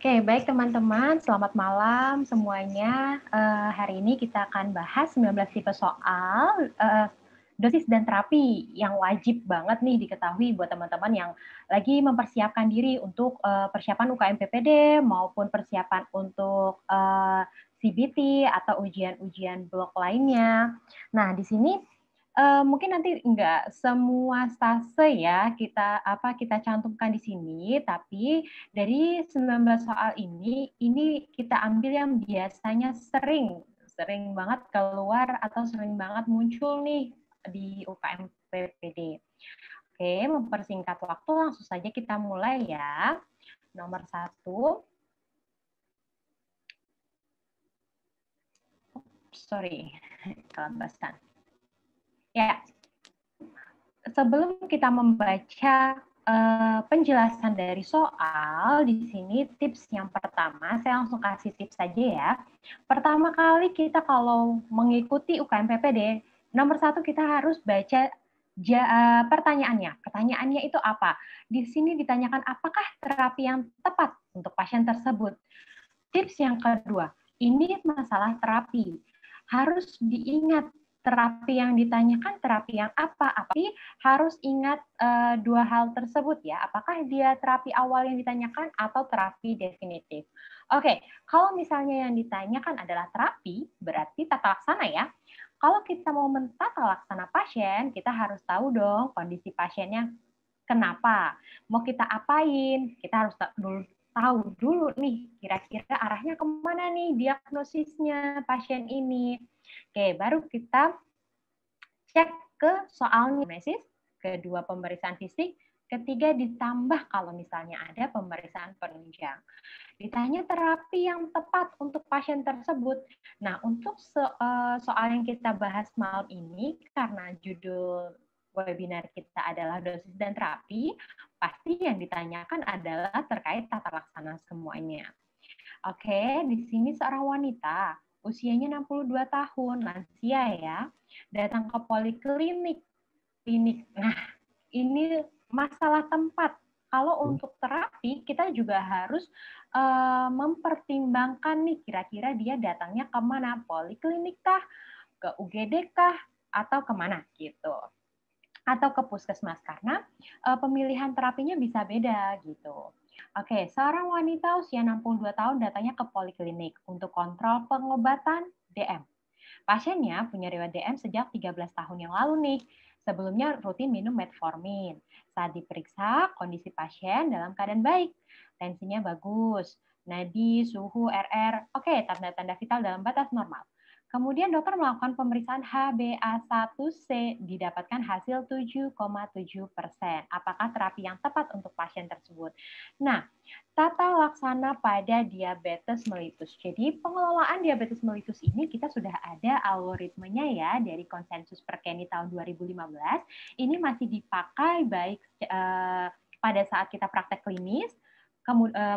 Oke, baik teman-teman, selamat malam semuanya. Hari ini kita akan bahas 19 tipe soal dosis dan terapi yang wajib banget nih diketahui buat teman-teman yang lagi mempersiapkan diri untuk persiapan UKM PPD maupun persiapan untuk CBT atau ujian-ujian blok lainnya. Nah, di sini mungkin nanti nggak semua stase ya kita cantumkan di sini, tapi dari 19 soal ini kita ambil yang biasanya sering banget keluar atau sering banget muncul nih di UKM PPD. Oke, mempersingkat waktu langsung saja kita mulai ya. Nomor 1. Sorry, kelepasan. Ya, sebelum kita membaca penjelasan dari soal, di sini tips yang pertama, saya langsung kasih tips saja ya. Pertama kali kita kalau mengikuti UKM PPD, nomor 1 kita harus baca pertanyaannya. Pertanyaannya itu apa? Di sini ditanyakan apakah terapi yang tepat untuk pasien tersebut. Tips yang kedua, ini masalah terapi. Harus diingat terapi yang ditanyakan terapi yang apa? Tapi harus ingat dua hal tersebut ya. Apakah dia terapi awal yang ditanyakan atau terapi definitif? Oke, kalau misalnya yang ditanyakan adalah terapi, berarti tata laksana ya. Kalau kita mau mentata laksana pasien, kita harus tahu dong kondisi pasiennya kenapa, mau kita apain, kita harus tahu dulu nih kira-kira arahnya kemana nih diagnosisnya pasien ini. Oke, baru kita cek ke soalnya anamnesis, kedua pemeriksaan fisik, ketiga ditambah kalau misalnya ada pemeriksaan penunjang. Ditanya terapi yang tepat untuk pasien tersebut. Nah, untuk soal yang kita bahas malam ini, karena judul webinar kita adalah dosis dan terapi, pasti yang ditanyakan adalah terkait tata laksana semuanya. Oke, di sini seorang wanita, usianya 62 tahun, lansia ya, datang ke poliklinik. Nah, ini masalah tempat. Kalau untuk terapi, kita juga harus mempertimbangkan nih kira-kira dia datangnya kemana, poliklinik kah, ke UGD kah, atau kemana gitu. Atau ke puskesmas, karena pemilihan terapinya bisa beda gitu. Oke, seorang wanita usia 62 tahun datangnya ke poliklinik untuk kontrol pengobatan DM. Pasiennya punya riwayat DM sejak 13 tahun yang lalu nih. Sebelumnya rutin minum metformin. Saat diperiksa, kondisi pasien dalam keadaan baik. Tensinya bagus, nadi, suhu, RR, oke, tanda-tanda vital dalam batas normal. Kemudian dokter melakukan pemeriksaan HbA1c, didapatkan hasil 7,7%. Apakah terapi yang tepat untuk pasien tersebut? Nah, tata laksana pada diabetes mellitus. Jadi pengelolaan diabetes mellitus ini kita sudah ada algoritmanya ya dari konsensus Perkeni tahun 2015. Ini masih dipakai baik pada saat kita praktek klinis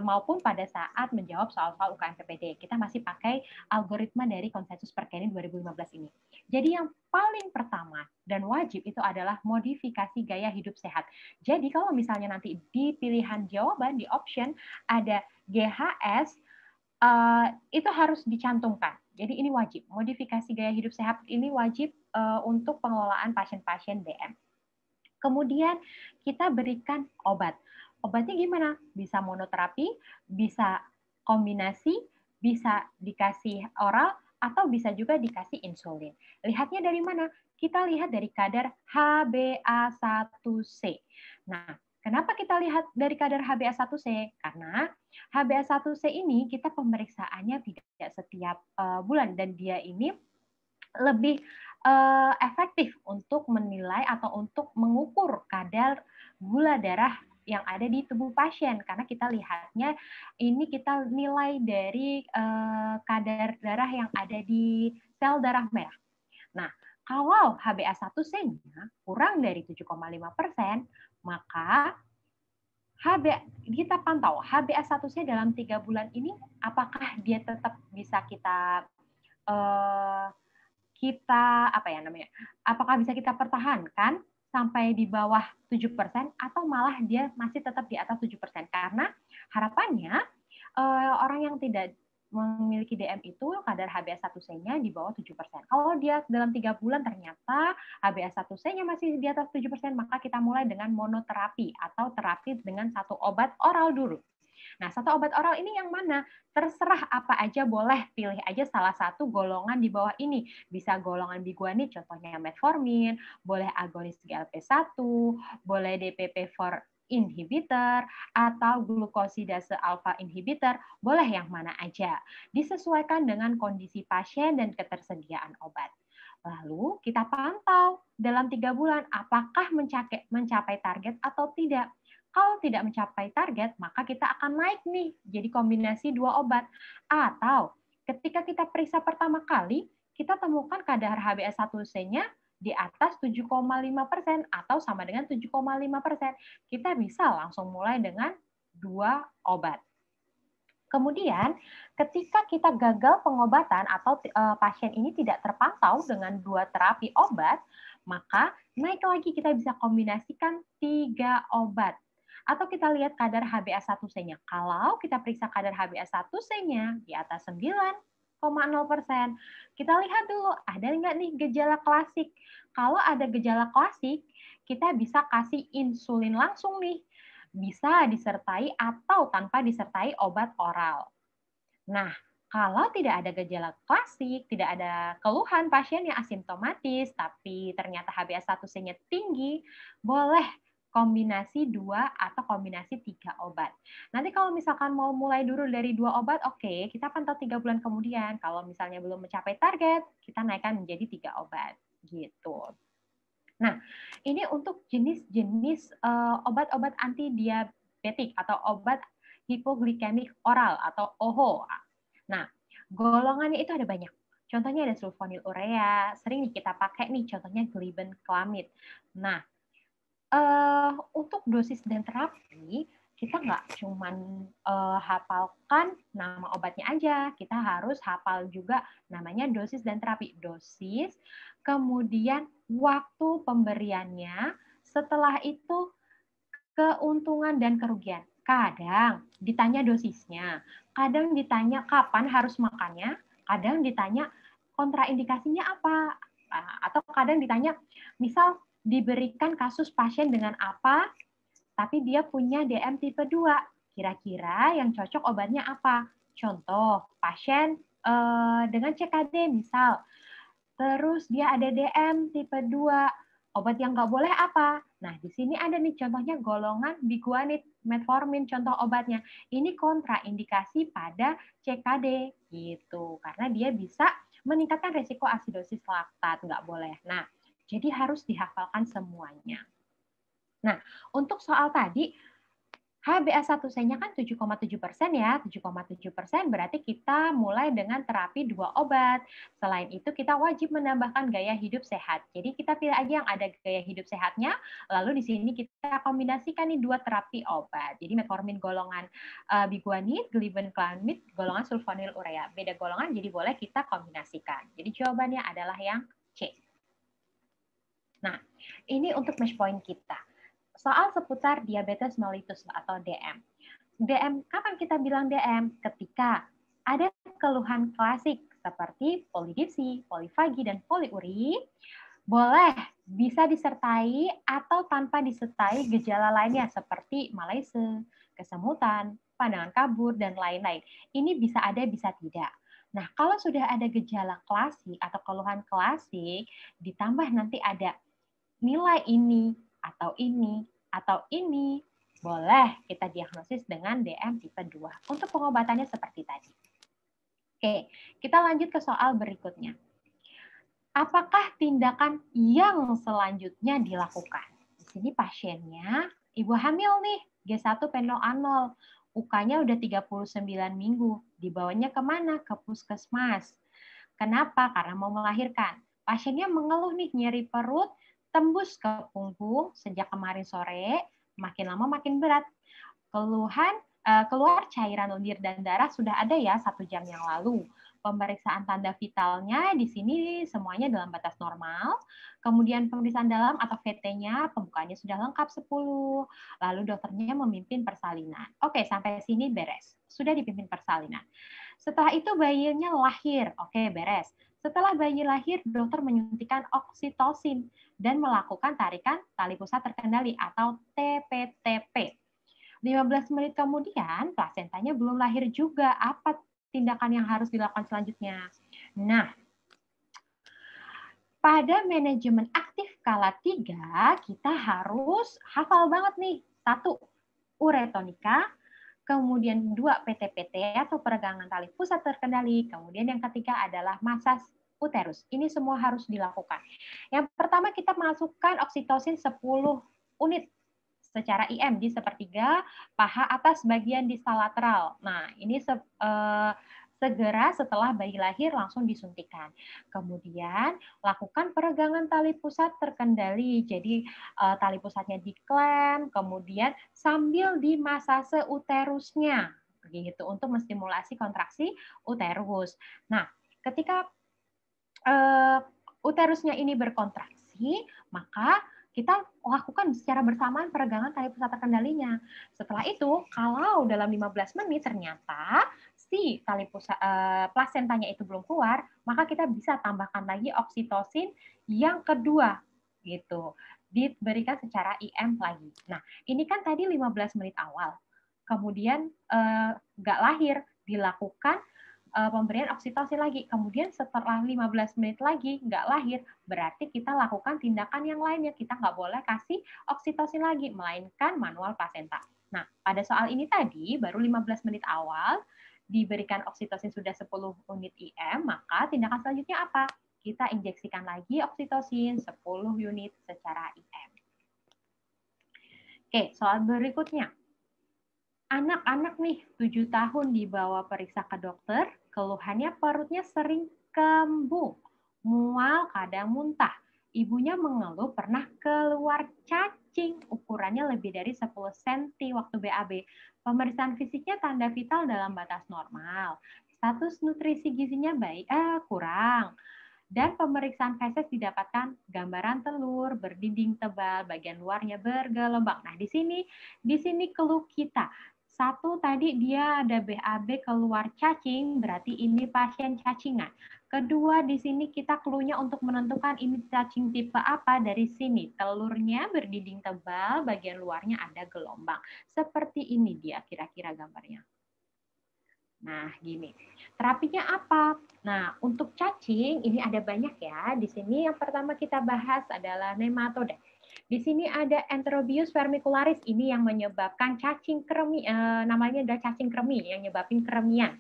maupun pada saat menjawab soal-soal UKM PPD. Kita masih pakai algoritma dari konsensus Perkeni 2015 ini. Jadi yang paling pertama dan wajib itu adalah modifikasi gaya hidup sehat. Jadi kalau misalnya nanti di pilihan jawaban, di option, ada GHS, itu harus dicantumkan. Jadi ini wajib. Modifikasi gaya hidup sehat ini wajib untuk pengelolaan pasien-pasien DM. Kemudian kita berikan obat. Obatnya gimana? Bisa monoterapi, bisa kombinasi, bisa dikasih oral, atau bisa juga dikasih insulin. Lihatnya dari mana? Kita lihat dari kadar HbA1c. Nah, kenapa kita lihat dari kadar HbA1c? Karena HbA1c ini kita pemeriksaannya tidak setiap bulan, dan dia ini lebih efektif untuk menilai atau untuk mengukur kadar gula darah yang ada di tubuh pasien, karena kita lihatnya ini kita nilai dari kadar darah yang ada di sel darah merah. Nah, kalau HbA1c-nya kurang dari 7,5%, maka kita pantau HbA1c dalam 3 bulan ini apakah dia tetap bisa kita apakah bisa kita pertahankan sampai di bawah 7% atau malah dia masih tetap di atas 7%. Karena harapannya orang yang tidak memiliki DM itu kadar HbA1c-nya di bawah 7%. Kalau dia dalam 3 bulan ternyata HbA1c-nya masih di atas 7%, maka kita mulai dengan monoterapi atau terapi dengan satu obat oral dulu. Nah, satu obat oral ini yang mana? Terserah apa aja boleh, pilih aja salah satu golongan di bawah ini. Bisa golongan biguanid, contohnya metformin, boleh agonis GLP-1, boleh DPP-4 inhibitor, atau glukosidase alfa inhibitor, boleh yang mana aja. Disesuaikan dengan kondisi pasien dan ketersediaan obat. Lalu kita pantau dalam 3 bulan apakah mencapai target atau tidak. Kalau tidak mencapai target, maka kita akan naik nih jadi kombinasi 2 obat. Atau ketika kita periksa pertama kali, kita temukan kadar HbA1c-nya di atas 7,5% atau sama dengan 7,5%. Kita bisa langsung mulai dengan 2 obat. Kemudian, ketika kita gagal pengobatan atau pasien ini tidak terpantau dengan 2 terapi obat, maka naik lagi kita bisa kombinasikan 3 obat. Atau kita lihat kadar HbA1c-nya. Kalau kita periksa kadar HbA1c-nya di atas 9,0%, kita lihat dulu ada nggak nih gejala klasik. Kalau ada gejala klasik, kita bisa kasih insulin langsung nih. Bisa disertai atau tanpa disertai obat oral. Nah, kalau tidak ada gejala klasik, tidak ada keluhan pasien yang asimptomatis, tapi ternyata HbA1c-nya tinggi, boleh kombinasi 2 atau kombinasi 3 obat. Nanti kalau misalkan mau mulai dulu dari 2 obat, oke, kita pantau 3 bulan kemudian. Kalau misalnya belum mencapai target, kita naikkan menjadi 3 obat. Gitu. Nah, ini untuk jenis-jenis obat-obat antidiabetik atau obat hipoglikemik oral atau OHO. Nah, golongannya itu ada banyak. Contohnya ada sulfonylurea, sering kita pakai nih, contohnya glibenclamid. Nah, untuk dosis dan terapi, kita nggak cuman hafalkan nama obatnya aja, kita harus hafal juga namanya dosis dan terapi. Dosis, kemudian waktu pemberiannya, setelah itu keuntungan dan kerugian. Kadang ditanya dosisnya, kadang ditanya kapan harus makannya, kadang ditanya kontraindikasinya apa, atau kadang ditanya, misal diberikan kasus pasien dengan apa, tapi dia punya DM tipe 2. Kira-kira yang cocok obatnya apa? Contoh, pasien dengan CKD misal, terus dia ada DM tipe 2, obat yang nggak boleh apa? Nah, di sini ada nih contohnya golongan biguanid, metformin contoh obatnya. Ini kontraindikasi pada CKD gitu, karena dia bisa meningkatkan resiko asidosis laktat, nggak boleh. Nah, jadi harus dihafalkan semuanya. Nah, untuk soal tadi, HbA1c-nya kan 7,7% ya, 7,7% berarti kita mulai dengan terapi 2 obat. Selain itu kita wajib menambahkan gaya hidup sehat. Jadi kita pilih aja yang ada gaya hidup sehatnya, lalu di sini kita kombinasikan nih 2 terapi obat. Jadi metformin golongan biguanid, glibenclamid golongan sulfonylurea. Beda golongan jadi boleh kita kombinasikan. Jadi jawabannya adalah yang C. Nah, ini untuk match point kita. Soal seputar diabetes mellitus atau DM. DM, kapan kita bilang DM? Ketika ada keluhan klasik seperti polidipsi, polifagi, dan poliuri, boleh bisa disertai atau tanpa disertai gejala lainnya seperti malaise, kesemutan, pandangan kabur, dan lain-lain. Ini bisa ada, bisa tidak. Nah, kalau sudah ada gejala klasik atau keluhan klasik, ditambah nanti ada nilai ini, atau ini, boleh kita diagnosis dengan DM tipe 2. Untuk pengobatannya seperti tadi. Oke, kita lanjut ke soal berikutnya. Apakah tindakan yang selanjutnya dilakukan? Di sini pasiennya ibu hamil nih, G1 penoanol. UK-nya udah 39 minggu. Dibawanya kemana? Ke puskesmas. Kenapa? Karena mau melahirkan. Pasiennya mengeluh nih, nyeri perut, tembus ke punggung sejak kemarin sore, makin lama makin berat. Keluhan keluar cairan lendir dan darah sudah ada ya 1 jam yang lalu. Pemeriksaan tanda vitalnya di sini semuanya dalam batas normal. Kemudian pemeriksaan dalam atau VT-nya pembukaannya sudah lengkap 10. Lalu dokternya memimpin persalinan. Oke, sampai sini beres. Sudah dipimpin persalinan. Setelah itu bayinya lahir. Oke, beres. Setelah bayi lahir, dokter menyuntikkan oksitosin dan melakukan tarikan tali pusat terkendali atau TPTP. 15 menit kemudian, plasentanya belum lahir juga. Apa tindakan yang harus dilakukan selanjutnya? Nah, pada manajemen aktif skala 3, kita harus hafal banget nih. 1, uretonika, kemudian 2, PT-PT atau peregangan tali pusat terkendali, kemudian yang ketiga adalah masas uterus. Ini semua harus dilakukan. Yang pertama kita masukkan oksitosin 10 unit secara IM di sepertiga paha atas bagian distal lateral. Nah, ini segera setelah bayi lahir langsung disuntikan. Kemudian lakukan peregangan tali pusat terkendali. Jadi tali pusatnya diklem, kemudian sambil dimasase uterusnya, begitu untuk menstimulasi kontraksi uterus. Nah, ketika uterusnya ini berkontraksi, maka kita lakukan secara bersamaan peregangan tali pusat terkendalinya. Setelah itu, kalau dalam 15 menit ternyata si tali pusat plasentanya itu belum keluar, maka kita bisa tambahkan lagi oksitosin yang kedua gitu. Diberikan secara IM lagi. Nah, ini kan tadi 15 menit awal. Kemudian nggak lahir, dilakukan pemberian oksitosin lagi. Kemudian setelah 15 menit lagi nggak lahir, berarti kita lakukan tindakan yang lainnya. Kita nggak boleh kasih oksitosin lagi, melainkan manual plasenta. Nah, pada soal ini tadi, baru 15 menit awal, diberikan oksitosin sudah 10 unit IM, maka tindakan selanjutnya apa? Kita injeksikan lagi oksitosin 10 unit secara IM. Oke, soal berikutnya. Anak-anak nih 7 tahun dibawa periksa ke dokter, keluhannya perutnya sering kembung, mual, kadang muntah. Ibunya mengeluh pernah keluar cacing, ukurannya lebih dari 10 cm waktu BAB. Pemeriksaan fisiknya tanda vital dalam batas normal. Status nutrisi gizinya baik, kurang. Dan pemeriksaan feses didapatkan gambaran telur berdinding tebal, bagian luarnya bergelombang. Nah, di sini keluh kita. 1 tadi dia ada BAB keluar cacing, berarti ini pasien cacingan. Kedua, di sini kita keluhnya untuk menentukan ini cacing tipe apa. Dari sini telurnya berdinding tebal, bagian luarnya ada gelombang. Seperti ini dia kira-kira gambarnya. Nah, gini. Terapinya apa? Nah, untuk cacing ini ada banyak ya. Di sini yang pertama kita bahas adalah nematode. Di sini ada Enterobius vermicularis, ini yang menyebabkan cacing kremi, namanya adalah cacing kremi yang menyebabkan kremian.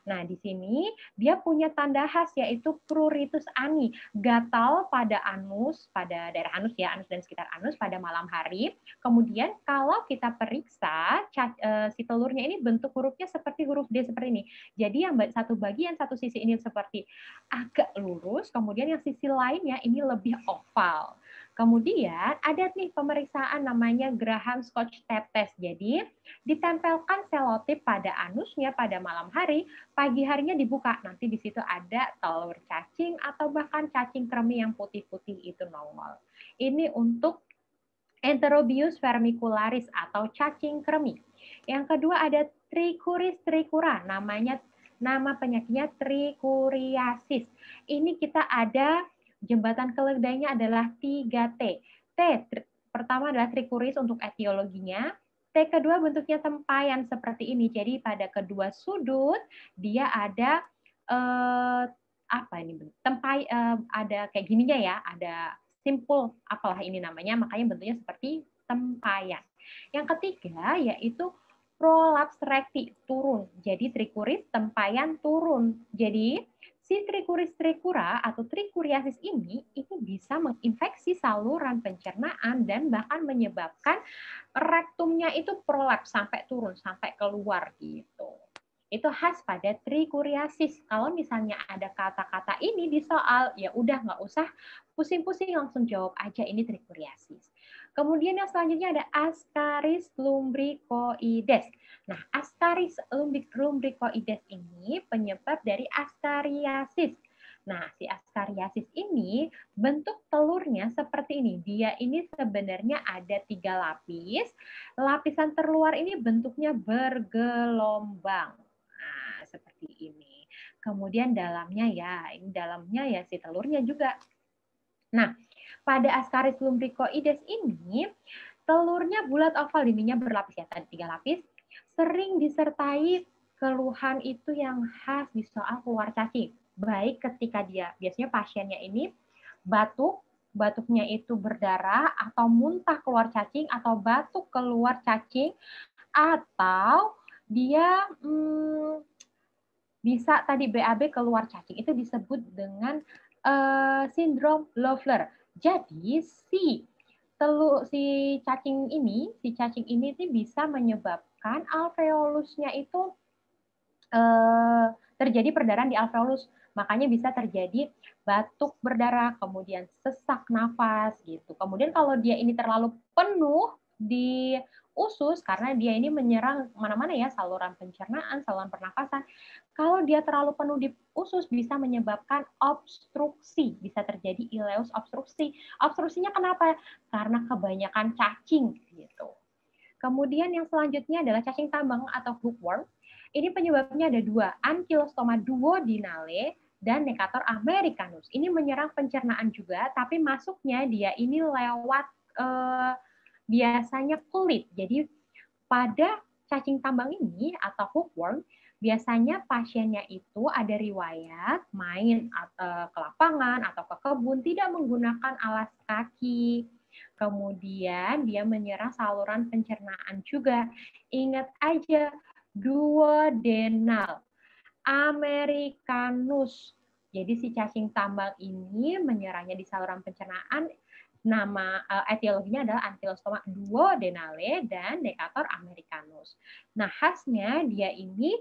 Nah, di sini dia punya tanda khas yaitu pruritus ani, gatal pada anus, pada daerah anus ya, anus dan sekitar anus pada malam hari. Kemudian kalau kita periksa si telurnya ini bentuk hurufnya seperti huruf D seperti ini. Jadi yang satu bagian satu sisi ini seperti agak lurus, kemudian yang sisi lainnya ini lebih oval. Kemudian ada nih pemeriksaan namanya Graham Scotch Tape Test. Jadi ditempelkan selotip pada anusnya pada malam hari, pagi harinya dibuka. Nanti di situ ada telur cacing atau bahkan cacing kremi yang putih-putih itu nongol. Ini untuk Enterobius vermicularis atau cacing kremi. Yang kedua ada Trichuris tricura, nama penyakitnya tricuriasis. Ini kita ada jembatan keledainya adalah 3T. Pertama adalah trichuris untuk etiologinya. T kedua bentuknya tempayan seperti ini. Jadi pada kedua sudut dia ada ada kayak gininya ya, ada simpul apalah ini namanya, makanya bentuknya seperti tempayan. Yang ketiga yaitu prolaps recti, turun. Jadi trichuris tempayan turun. Jadi si Trichuris tricura atau tricuriasis ini bisa menginfeksi saluran pencernaan dan bahkan menyebabkan rektumnya itu prolaps sampai turun, sampai keluar gitu. Itu khas pada tricuriasis. Kalau misalnya ada kata-kata ini di soal, ya udah nggak usah pusing-pusing, langsung jawab aja ini tricuriasis. Kemudian yang selanjutnya ada Ascaris lumbricoides. Nah, Ascaris lumbricoides ini penyebab dari Ascariasis. Nah, si Ascariasis ini bentuk telurnya seperti ini. Dia ini sebenarnya ada 3 lapis. Lapisan terluar ini bentuknya bergelombang. Nah, seperti ini. Kemudian dalamnya ya si telurnya juga. Nah, pada Ascaris lumbricoides ini, telurnya bulat oval, dindingnya berlapis ya, tadi 3 lapis. Sering disertai keluhan itu yang khas di soal keluar cacing. Baik ketika biasanya pasiennya ini batuknya itu berdarah, atau muntah keluar cacing, atau batuk keluar cacing, atau dia bisa tadi BAB keluar cacing. Itu disebut dengan sindrom Loeffler. Jadi si cacing ini bisa menyebabkan alveolusnya itu terjadi perdarahan di alveolus. Makanya bisa terjadi batuk berdarah, kemudian sesak nafas gitu. Kemudian kalau dia ini terlalu penuh di usus, karena dia ini menyerang mana-mana ya, saluran pencernaan, saluran pernafasan. Kalau dia terlalu penuh di usus bisa menyebabkan obstruksi, bisa terjadi ileus obstruksi. Obstruksinya kenapa? Karena kebanyakan cacing gitu. Kemudian yang selanjutnya adalah cacing tambang atau hookworm. Ini penyebabnya ada 2, Ankylostoma duodenale dan Necator americanus. Ini menyerang pencernaan juga, tapi masuknya dia ini lewat biasanya kulit. Jadi pada cacing tambang ini atau hookworm, biasanya pasiennya itu ada riwayat main ke lapangan atau ke kebun tidak menggunakan alas kaki. Kemudian dia menyerang saluran pencernaan juga. Ingat aja, duodenal, americanus. Jadi si cacing tambang ini menyerangnya di saluran pencernaan. Nama etiologinya adalah Ankylostoma duodenale dan Necator americanus. Nah, khasnya dia ini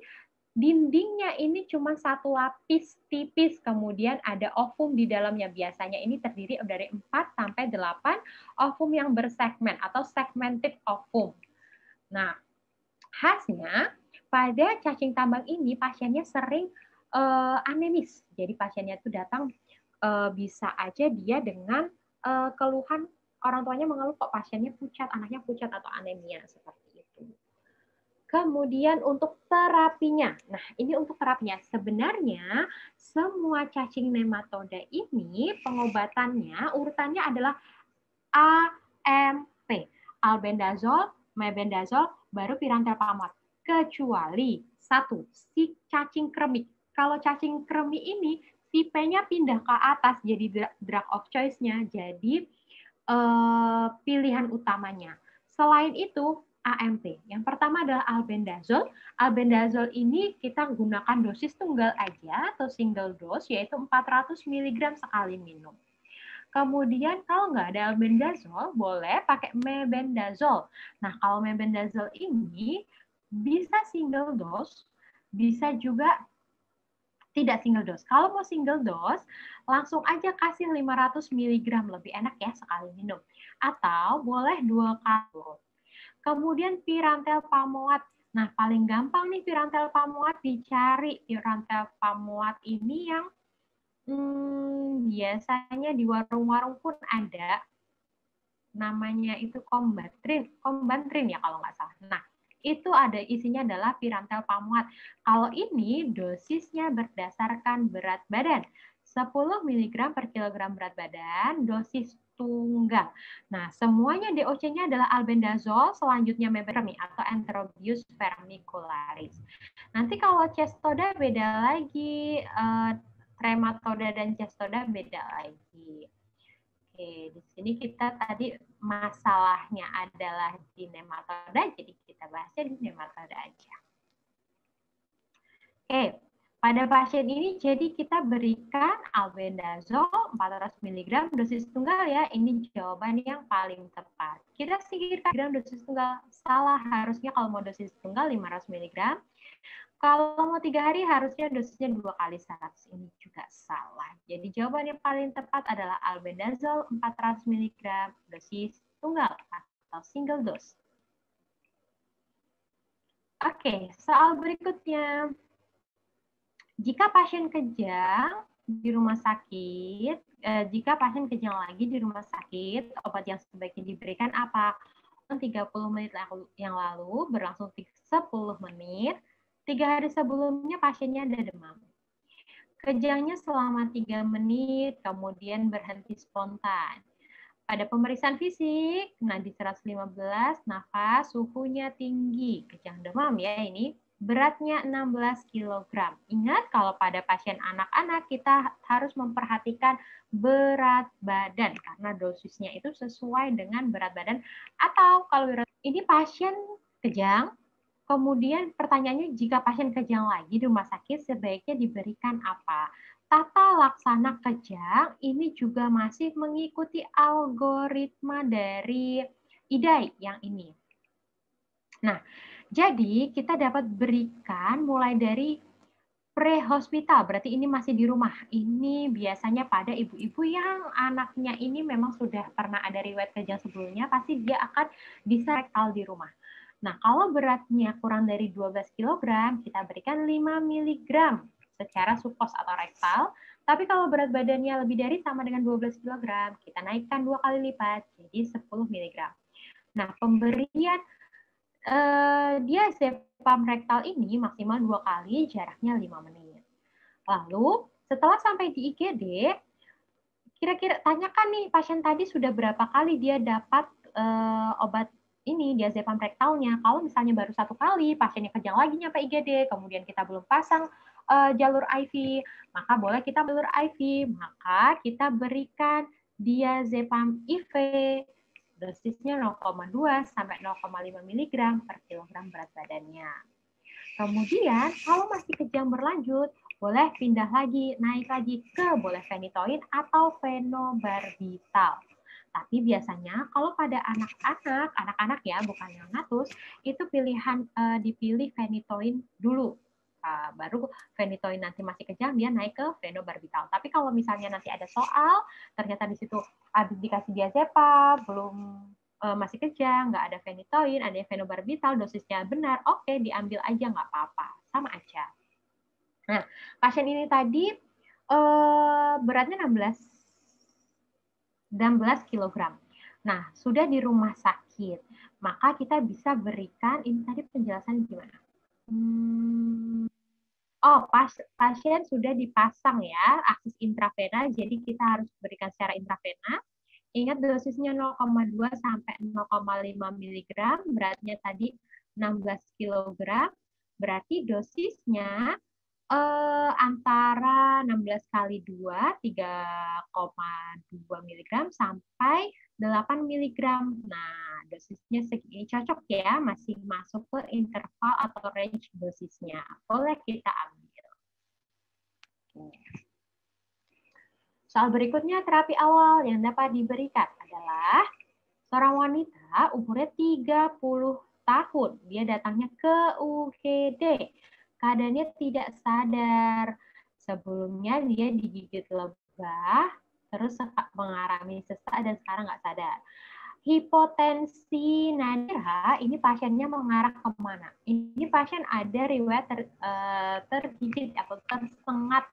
dindingnya ini cuma 1 lapis tipis, kemudian ada ovum di dalamnya. Biasanya ini terdiri dari 4 sampai 8 ovum yang bersegmen atau segmented ovum. Nah, khasnya pada cacing tambang ini pasiennya sering anemis. Jadi pasiennya itu datang bisa aja dia dengan keluhan, orang tuanya mengeluh kok pasiennya pucat, anaknya pucat atau anemia seperti itu. Kemudian untuk terapinya. Nah, ini untuk terapinya. Sebenarnya semua cacing nematoda ini pengobatannya urutannya adalah AMP. Albendazol, mebendazol, baru pirantelpamol. Kecuali 1, si cacing kremik. Kalau cacing kremik ini si P-nya pindah ke atas jadi drug of choice-nya, jadi pilihan utamanya. Selain itu, AMP. Yang pertama adalah albendazol. Albendazol ini kita gunakan dosis tunggal aja atau single dose, yaitu 400 mg sekali minum. Kemudian kalau nggak ada albendazol, boleh pakai mebendazol. Nah, kalau mebendazol ini bisa single dose, bisa juga tidak single dose. Kalau mau single dose, langsung aja kasih 500 mg, lebih enak ya sekali minum. Atau boleh 2 kali. Kemudian pirantelpamoat. Nah, paling gampang nih pirantelpamoat dicari. Pirantelpamoat ini yang biasanya di warung-warung pun ada. Namanya itu Combantrin ya kalau nggak salah. Nah, itu ada isinya adalah pirantelpamoat. Kalau ini dosisnya berdasarkan berat badan. 10 mg per kilogram berat badan, dosis tunggal. Nah, semuanya DOC-nya adalah albendazol, selanjutnya mebenremi atau Enterobius vermicularis. Nanti kalau cestoda beda lagi, trematoda dan cestoda beda lagi. Oke, di sini kita tadi masalahnya adalah di nematoda, jadi kita bahasnya di nematoda aja. Oke, pada pasien ini jadi kita berikan albendazol 400 mg dosis tunggal ya. Ini jawaban yang paling tepat. Kita singkirkan dosis tunggal. Salah, harusnya kalau mau dosis tunggal 500 mg. Kalau mau 3 hari harusnya dosisnya 2 kali 100. Ini juga salah. Jadi jawaban yang paling tepat adalah albendazol 400 mg dosis tunggal atau single dose. Oke, soal berikutnya. Jika pasien kejang di rumah sakit, jika pasien kejang lagi di rumah sakit, obat yang sebaiknya diberikan apa? 30 menit yang lalu, berlangsung 10 menit, 3 hari sebelumnya pasiennya ada demam. Kejangnya selama 3 menit, kemudian berhenti spontan. Pada pemeriksaan fisik, nadi 115, nafas, suhunya tinggi, kejang demam ya ini, beratnya 16 kg. Ingat kalau pada pasien anak-anak kita harus memperhatikan berat badan karena dosisnya itu sesuai dengan berat badan. Atau kalau ini pasien kejang, kemudian pertanyaannya jika pasien kejang lagi di rumah sakit sebaiknya diberikan apa? Tata laksana kejang ini juga masih mengikuti algoritma dari IDAI yang ini. Nah, jadi kita dapat berikan mulai dari pre-hospital, berarti ini masih di rumah. Ini biasanya pada ibu-ibu yang anaknya ini memang sudah pernah ada riwayat kejang sebelumnya, pasti dia akan bisa rektal di rumah. Nah, kalau beratnya kurang dari 12 kg, kita berikan 5 mg secara supos atau rektal. Tapi kalau berat badannya lebih dari sama dengan 12 kg, kita naikkan 2 kali lipat, jadi 10 mg. Nah, pemberian diazepam rektal ini maksimal 2 kali, jaraknya 5 menit. Lalu, setelah sampai di IGD, kira-kira tanyakan nih, pasien tadi sudah berapa kali dia dapat obat ini, diazepam rektalnya. Kalau misalnya baru 1 kali, pasiennya kejang lagi nyampe IGD, kemudian kita belum pasang jalur IV, maka boleh kita jalur IV, maka kita berikan diazepam IV, dosisnya 0,2 sampai 0,5 mg per kilogram berat badannya. Kemudian, kalau masih kejang berlanjut, boleh pindah lagi, naik lagi ke boleh phenytoin atau phenobarbital. Tapi biasanya kalau pada anak-anak ya, bukan neonatus, itu pilihan dipilih phenytoin dulu. Baru phenytoin nanti masih kejang, dia naik ke phenobarbital. Tapi kalau misalnya nanti ada soal, ternyata di situ habis dikasih diazepam, belum masih kejang, nggak ada phenytoin, ada phenobarbital, dosisnya benar, oke, diambil aja, nggak apa-apa, sama aja. Nah, pasien ini tadi beratnya 16 kg. Nah, sudah di rumah sakit, maka kita bisa berikan, ini tadi penjelasan gimana? Pasien sudah dipasang ya, akses intravena, jadi kita harus berikan secara intravena. Ingat dosisnya 0,2 sampai 0,5 mg, beratnya tadi 16 kg, berarti dosisnya antara 16 kali 2, 3,2 mg sampai 8 mg. Nah, dosisnya segini cocok ya, masih masuk ke interval atau range dosisnya. Boleh kita ambil. Soal berikutnya, terapi awal yang dapat diberikan adalah seorang wanita umurnya 30 tahun. Dia datangnya ke UGD. Keadaannya tidak sadar. Sebelumnya dia digigit lebah, terus mengalami sesak dan sekarang nggak sadar. Hipotensi nadir, ini pasiennya mengarah kemana? Ini pasien ada riwayat tergigit atau tersengat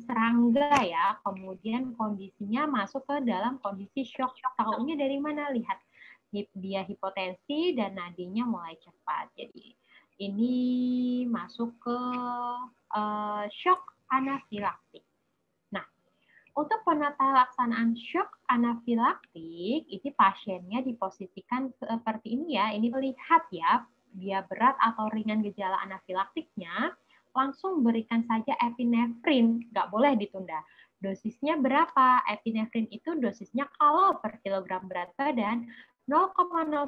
serangga ya, kemudian kondisinya masuk ke dalam kondisi shock. Tahunya dari mana? Lihat dia hipotensi dan nadinya mulai cepat. Jadi ini masuk ke shock anafilaktik. Nah, untuk penata laksanaan shock anafilaktik, ini pasiennya diposisikan seperti ini ya. Ini lihat ya, dia berat atau ringan gejala anafilaktiknya, langsung berikan saja epinefrin, nggak boleh ditunda. Dosisnya berapa? Epinefrin itu dosisnya kalau per kilogram berat badan 0,01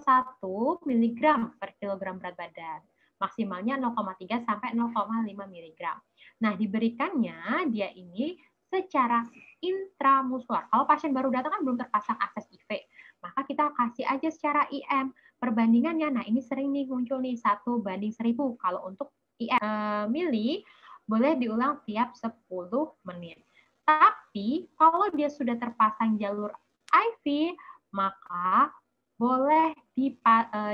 mg per kilogram berat badan. Maksimalnya 0,3 sampai 0,5 mg. Nah, diberikannya dia ini secara intramuskular. Kalau pasien baru datang kan belum terpasang akses IV, maka kita kasih aja secara IM. Perbandingannya, nah ini sering nih muncul nih 1:1000. Kalau untuk IM mili, boleh diulang tiap 10 menit. Tapi kalau dia sudah terpasang jalur IV, maka boleh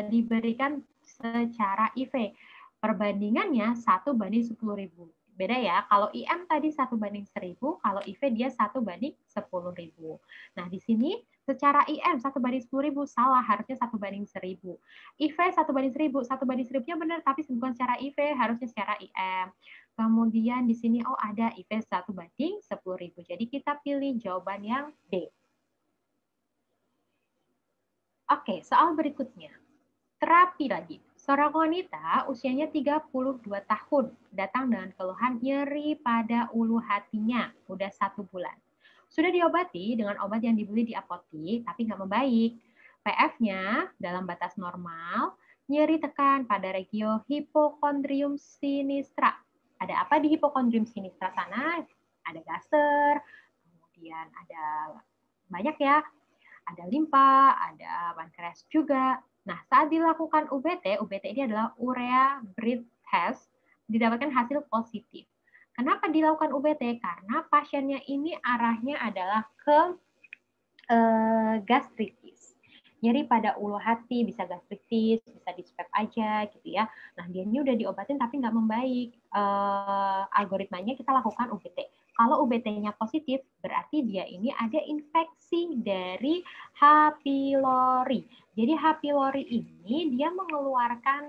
diberikan secara IV. Perbandingannya 1:10.000. Beda ya, kalau IM tadi 1:1000, kalau IV dia 1:10.000. Nah, di sini secara IM 1:10.000 salah, harusnya 1:1000. IV 1:1000, 1:1000-nya benar, tapi bukan secara IV, harusnya secara IM. Kemudian di sini ada IV 1:10.000. Jadi kita pilih jawaban yang D. Oke, soal berikutnya. Terapi lagi. Seorang wanita usianya 32 tahun datang dengan keluhan nyeri pada ulu hatinya udah 1 bulan. Sudah diobati dengan obat yang dibeli di apotik tapi nggak membaik. PF-nya dalam batas normal, nyeri tekan pada regio hipokondrium sinistra. Ada apa di hipokondrium sinistra sana? Ada gaster, kemudian ada banyak ya, ada limpa, ada pankreas juga. Nah, saat dilakukan UBT ini adalah urea breath test, didapatkan hasil positif. Kenapa dilakukan UBT? Karena pasiennya ini arahnya adalah ke gastritis. Nyeri pada ulu hati, bisa gastritis, bisa di swab aja gitu ya. Nah, dia ini udah diobatin tapi nggak membaik. Algoritmanya kita lakukan UBT. Kalau UBT-nya positif, berarti dia ini ada infeksi dari H. pylori. Jadi H. pylori ini dia mengeluarkan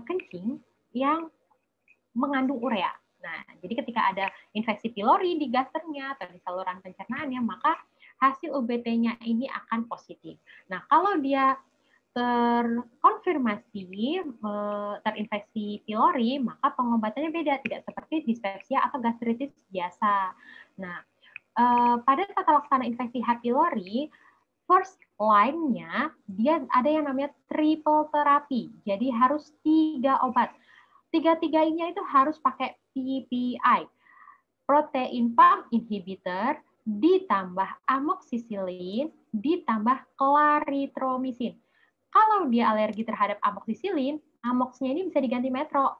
kencing yang mengandung urea. Nah, jadi ketika ada infeksi pylori di gasternya atau di saluran pencernaannya, maka hasil UBT-nya ini akan positif. Nah, kalau dia terkonfirmasi terinfeksi pylori, maka pengobatannya beda, tidak seperti dispepsia atau gastritis biasa. Nah, pada tata laksana infeksi H. pylori, first line-nya dia ada yang namanya triple terapi. Jadi harus 3 obat. Tiga-tiganya itu harus pakai PPI, protein pump inhibitor, ditambah amoxicillin, ditambah clarithromycin. Kalau dia alergi terhadap amoxicillin, amoxnya ini bisa diganti metro.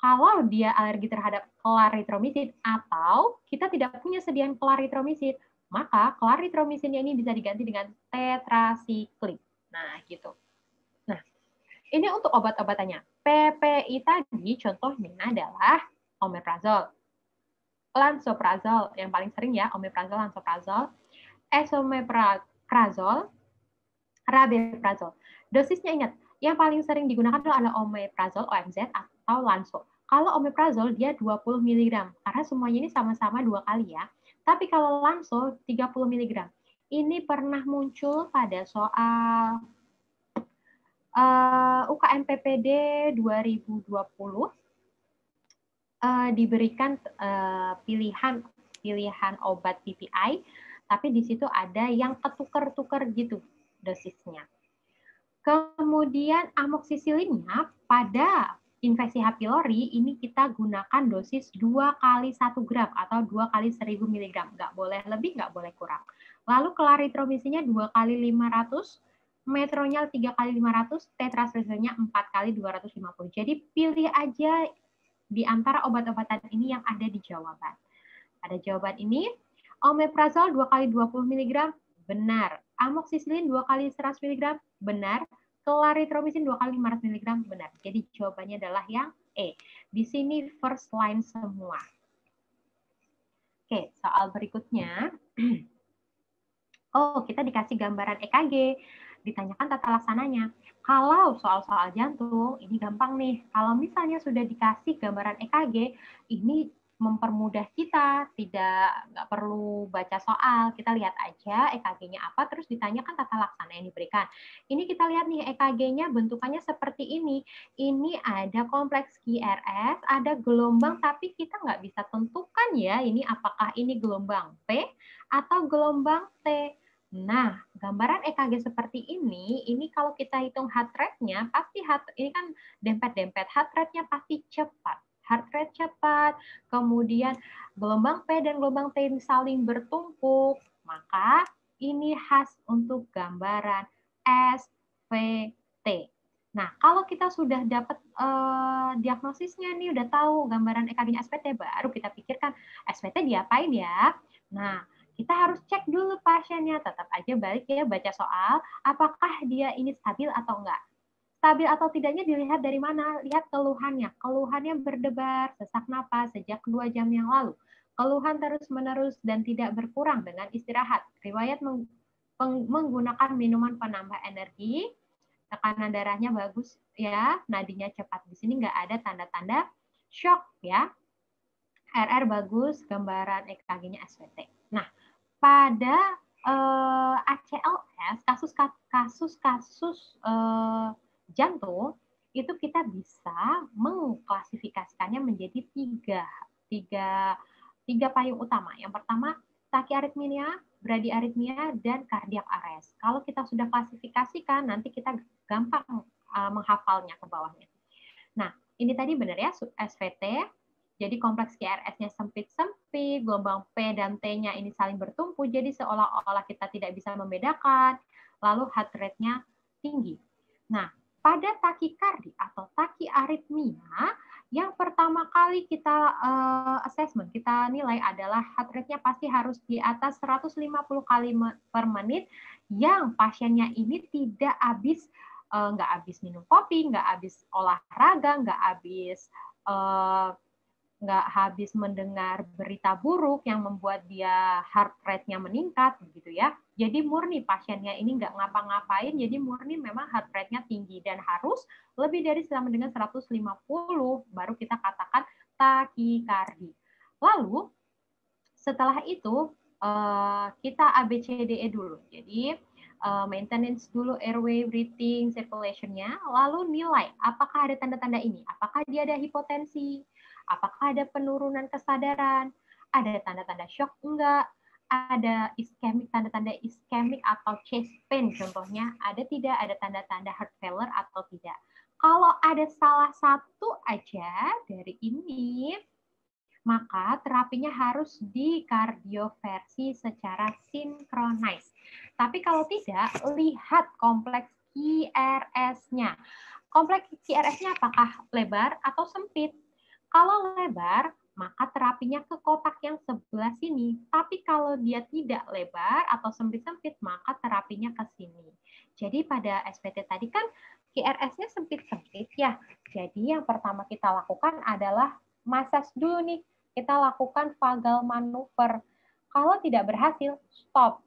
Kalau dia alergi terhadap clarithromycin atau kita tidak punya sediaan clarithromycin, maka clarithromycinnya ini bisa diganti dengan tetracycline. Nah, gitu. Nah, ini untuk obat-obatannya. PPI tadi contohnya adalah omeprazol, lansoprazol, yang paling sering ya, omeprazol, lansoprazol, esomeprazol, rabeprazol. Dosisnya ingat, yang paling sering digunakan adalah omeprazol, OMZ, atau lanso. Kalau omeprazol dia 20 mg, karena semuanya ini sama-sama 2 kali ya. Tapi kalau lanso 30 mg. Ini pernah muncul pada soal UKM PPD 2020, diberikan pilihan obat PPI, tapi di situ ada yang ketuker-tuker gitu dosisnya. Kemudian amoxicillinnya pada infeksi H. pylori ini kita gunakan dosis 2 kali 1 gram atau 2 kali 1000 mg. Nggak boleh lebih, nggak boleh kurang. Lalu clarithromycinnya 2 kali 500, metronyal 3 kali 500, tetracyclinnya 4 kali 250. Jadi pilih aja di antara obat-obatan ini yang ada di jawaban. Ada jawaban ini, omeprazol 2 kali 20 mg, benar. Amoxicillin 2 kali 100 mg, benar. Clarithromycin 2 kali 500 mg, benar. Jadi jawabannya adalah yang E. Di sini first line semua. Oke, soal berikutnya. Oh, kita dikasih gambaran EKG. Ditanyakan tata laksananya. Kalau soal-soal jantung, ini gampang nih. Kalau misalnya sudah dikasih gambaran EKG, ini mempermudah kita, nggak perlu baca soal, kita lihat aja EKG-nya apa, terus ditanyakan tata laksana yang diberikan. Ini kita lihat nih, EKG-nya bentukannya seperti ini. Ini ada kompleks QRS, ada gelombang, tapi kita nggak bisa tentukan ya, ini apakah ini gelombang P atau gelombang T. Nah, gambaran EKG seperti ini kalau kita hitung heart rate-nya, pasti ini kan dempet-dempet, heart rate-nya pasti cepat. Heart rate cepat, kemudian gelombang P dan gelombang T saling bertumpuk, maka ini khas untuk gambaran SVT. Nah, kalau kita sudah dapat diagnosisnya nih, udah tahu gambaran EKG-nya SVT, baru kita pikirkan SVT diapain ya? Nah, kita harus cek dulu pasiennya. Tetap aja balik ya baca soal, apakah dia ini stabil atau enggak. Stabil atau tidaknya dilihat dari mana? Lihat keluhannya. Keluhannya berdebar, sesak napas sejak 2 jam yang lalu. Keluhan terus-menerus dan tidak berkurang dengan istirahat. Riwayat menggunakan minuman penambah energi, tekanan darahnya bagus ya, nadinya cepat. Di sini nggak ada tanda-tanda shock ya. RR bagus, gambaran EKG-nya SVT. Nah, pada ACLS, kasus-kasus jantung, itu kita bisa mengklasifikasikannya menjadi tiga payung utama. Yang pertama, tachyarrhythmia, bradyarrhythmia, dan cardiac arrest. Kalau kita sudah klasifikasikan, nanti kita gampang menghafalnya ke bawahnya. Nah, ini tadi benar ya, SVT. Jadi kompleks QRS-nya sempit-sempit, gelombang P dan T-nya ini saling bertumpu, jadi seolah-olah kita tidak bisa membedakan, lalu heart rate-nya tinggi. Nah, pada takikardi atau tachyarrhythmia, yang pertama kali kita assessment, kita nilai adalah heart rate-nya pasti harus di atas 150 kali per menit, yang pasiennya ini tidak nggak habis minum kopi, nggak habis olahraga, nggak habis mendengar berita buruk yang membuat dia heart rate-nya meningkat, begitu ya. Jadi murni pasiennya ini nggak ngapa-ngapain, jadi murni memang heart rate-nya tinggi dan harus lebih dari sama dengan 150, baru kita katakan takikardi. Lalu setelah itu kita ABCDE dulu. Jadi maintenance dulu airway, breathing, circulation-nya, lalu nilai apakah ada tanda-tanda ini, apakah dia ada hipotensi, apakah ada penurunan kesadaran, ada tanda-tanda shock enggak, ada iskemik, tanda-tanda iskemik atau chest pain contohnya, ada tidak, ada tanda-tanda heart failure atau tidak. Kalau ada salah satu aja dari ini, maka terapinya harus dikardioversi secara sinkronis. Tapi kalau tidak, lihat kompleks QRS-nya. Kompleks QRS-nya apakah lebar atau sempit? Kalau lebar, maka terapinya ke kotak yang sebelah sini. Tapi kalau dia tidak lebar atau sempit-sempit, maka terapinya ke sini. Jadi pada SPT tadi kan QRS-nya sempit-sempit ya. Jadi yang pertama kita lakukan adalah massage dulu nih. Kita lakukan vagal manuver. Kalau tidak berhasil, stop.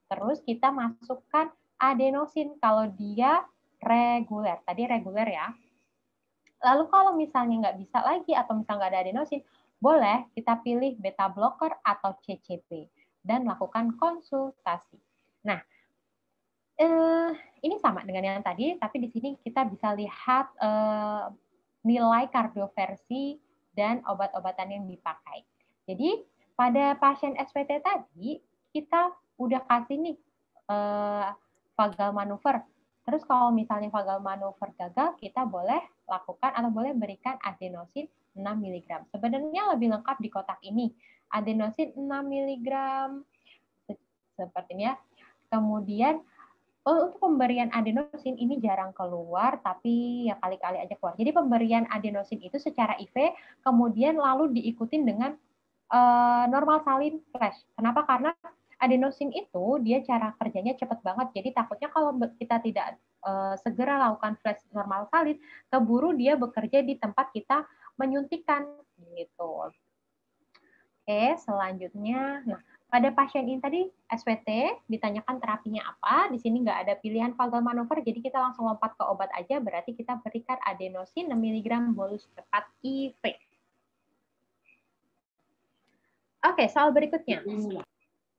Terus kita masukkan adenosin kalau dia reguler. Tadi reguler ya. Lalu kalau misalnya nggak bisa lagi atau misalnya nggak ada adenosin, boleh kita pilih beta blocker atau CCB dan lakukan konsultasi. Nah, ini sama dengan yang tadi, tapi di sini kita bisa lihat nilai kardioversi dan obat-obatan yang dipakai. Jadi pada pasien SPT tadi kita udah kasih nih vagal manuver. Terus kalau misalnya vagal manuver gagal, kita boleh lakukan atau boleh berikan adenosin 6 mg. Sebenarnya lebih lengkap di kotak ini. Adenosin 6 mg sepertinya. Kemudian untuk pemberian adenosin ini jarang keluar, tapi ya kali-kali aja keluar. Jadi pemberian adenosin itu secara IV, kemudian lalu diikutin dengan normal salin flash. Kenapa? Karena adenosin itu dia cara kerjanya cepat banget. Jadi takutnya kalau kita tidak segera lakukan flash normal salin, keburu dia bekerja di tempat kita menyuntikkan gitu. Oke, selanjutnya, nah pada pasien ini tadi SPT ditanyakan terapinya apa. Di sini nggak ada pilihan vagal manuver, jadi kita langsung lompat ke obat aja. Berarti kita berikan adenosin 6 mg bolus cepat IV. Oke, soal berikutnya.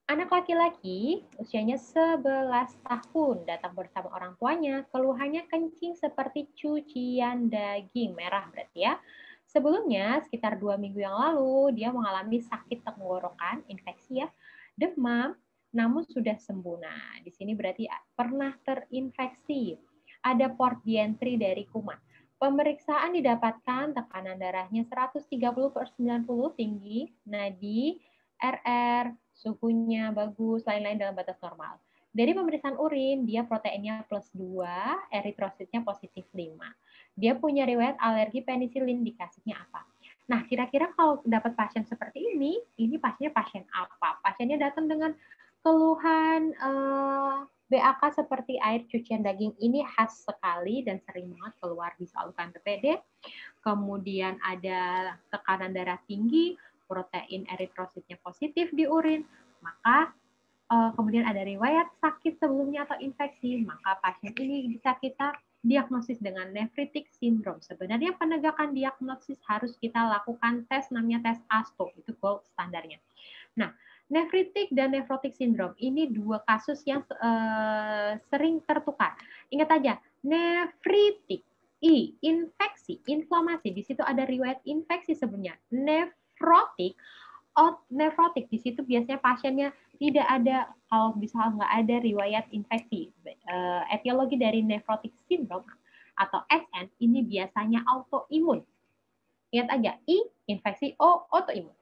Anak laki-laki usianya 11 tahun datang bersama orang tuanya. Keluhannya kencing seperti cucian daging merah berarti ya. Sebelumnya, sekitar 2 minggu yang lalu, dia mengalami sakit tenggorokan, infeksi ya, demam, namun sudah sembuh. Nah, di sini berarti pernah terinfeksi. Ada port dientry dari kuman. Pemeriksaan didapatkan tekanan darahnya 130/90 tinggi, nadi, RR, suhunya bagus, lain-lain dalam batas normal. Dari pemeriksaan urin, dia proteinnya +2, eritrositnya +5. Dia punya riwayat alergi penisilin, dikasihnya apa? Nah, kira-kira kalau dapat pasien seperti ini pasiennya pasien apa? Pasiennya datang dengan keluhan BAK seperti air cucian daging, ini khas sekali dan sering banget keluar di soal UKM-PPD. Kemudian ada tekanan darah tinggi, protein eritrositnya positif di urin, maka kemudian ada riwayat sakit sebelumnya atau infeksi, maka pasien ini bisa kita diagnosis dengan nephritic syndrome. Sebenarnya penegakan diagnosis harus kita lakukan tes, namanya tes ASTO, itu gold standarnya. Nah, nephritic dan nephrotic syndrome ini dua kasus yang sering tertukar. Ingat aja, nephritic, infeksi, inflamasi, di situ ada riwayat infeksi sebelumnya. Nephrotic di situ biasanya pasiennya tidak ada, kalau bisa nggak ada riwayat infeksi. Etiologi dari nephrotic syndrome atau SN ini biasanya autoimun. Ingat aja, infeksi, autoimun.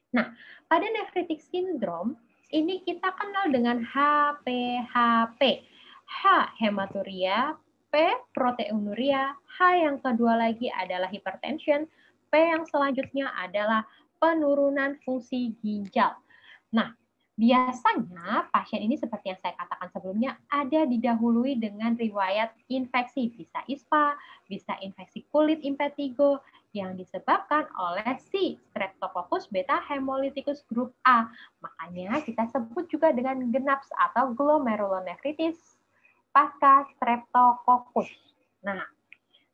Nah, pada nephritic syndrome ini kita kenal dengan HPHP. H, hematuria, P, proteinuria, H yang kedua lagi adalah hypertension, P yang selanjutnya adalah penurunan fungsi ginjal. Nah, biasanya pasien ini seperti yang saya katakan sebelumnya ada didahului dengan riwayat infeksi, bisa ISPA, bisa infeksi kulit impetigo yang disebabkan oleh si Streptococcus beta hemolyticus grup A. Makanya kita sebut juga dengan GENAPS atau glomerulonephritis pasca Streptococcus. Nah,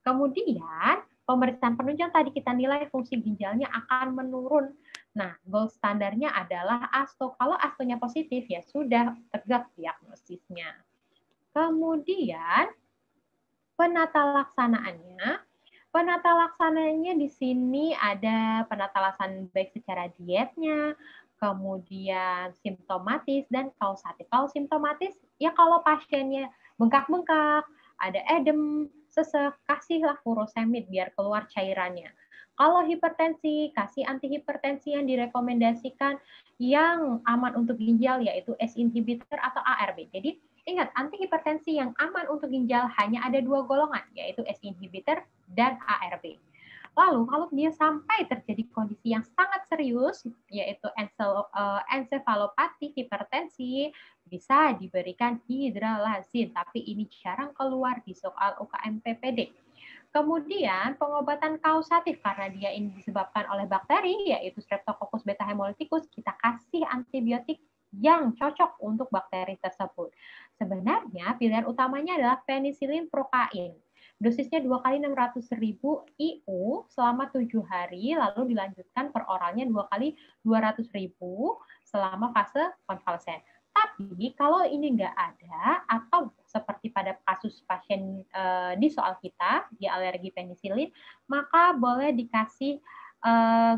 kemudian pemeriksaan penunjang tadi kita nilai fungsi ginjalnya akan menurun. Nah, gold standarnya adalah ASTO. Kalau ASTO-nya positif, ya sudah tegak diagnosisnya. Kemudian, penata laksanaannya di sini ada penata laksanaan baik secara dietnya, kemudian simptomatis, dan kausatif. Kalau simptomatis, ya kalau pasiennya bengkak-bengkak, ada edem, sesek, kasihlah furosemid biar keluar cairannya. Kalau hipertensi, kasih antihipertensi yang direkomendasikan yang aman untuk ginjal, yaitu ACE inhibitor atau ARB. Jadi ingat, antihipertensi yang aman untuk ginjal hanya ada dua golongan, yaitu ACE inhibitor dan ARB. Lalu kalau dia sampai terjadi kondisi yang sangat serius, yaitu ensefalopati, hipertensi, bisa diberikan hidralazin, tapi ini jarang keluar di soal UKM-PPD. Kemudian pengobatan kausatif karena dia ini disebabkan oleh bakteri, yaitu Streptococcus beta hemolyticus, kita kasih antibiotik yang cocok untuk bakteri tersebut. Sebenarnya pilihan utamanya adalah penicillin prokain. Dosisnya 2 kali 600.000 IU selama 7 hari, lalu dilanjutkan per oralnya 2 kali 200.000 selama fase konvalesen. Tapi kalau ini nggak ada, atau seperti pada kasus pasien di soal kita, dia alergi penisilin, maka boleh dikasih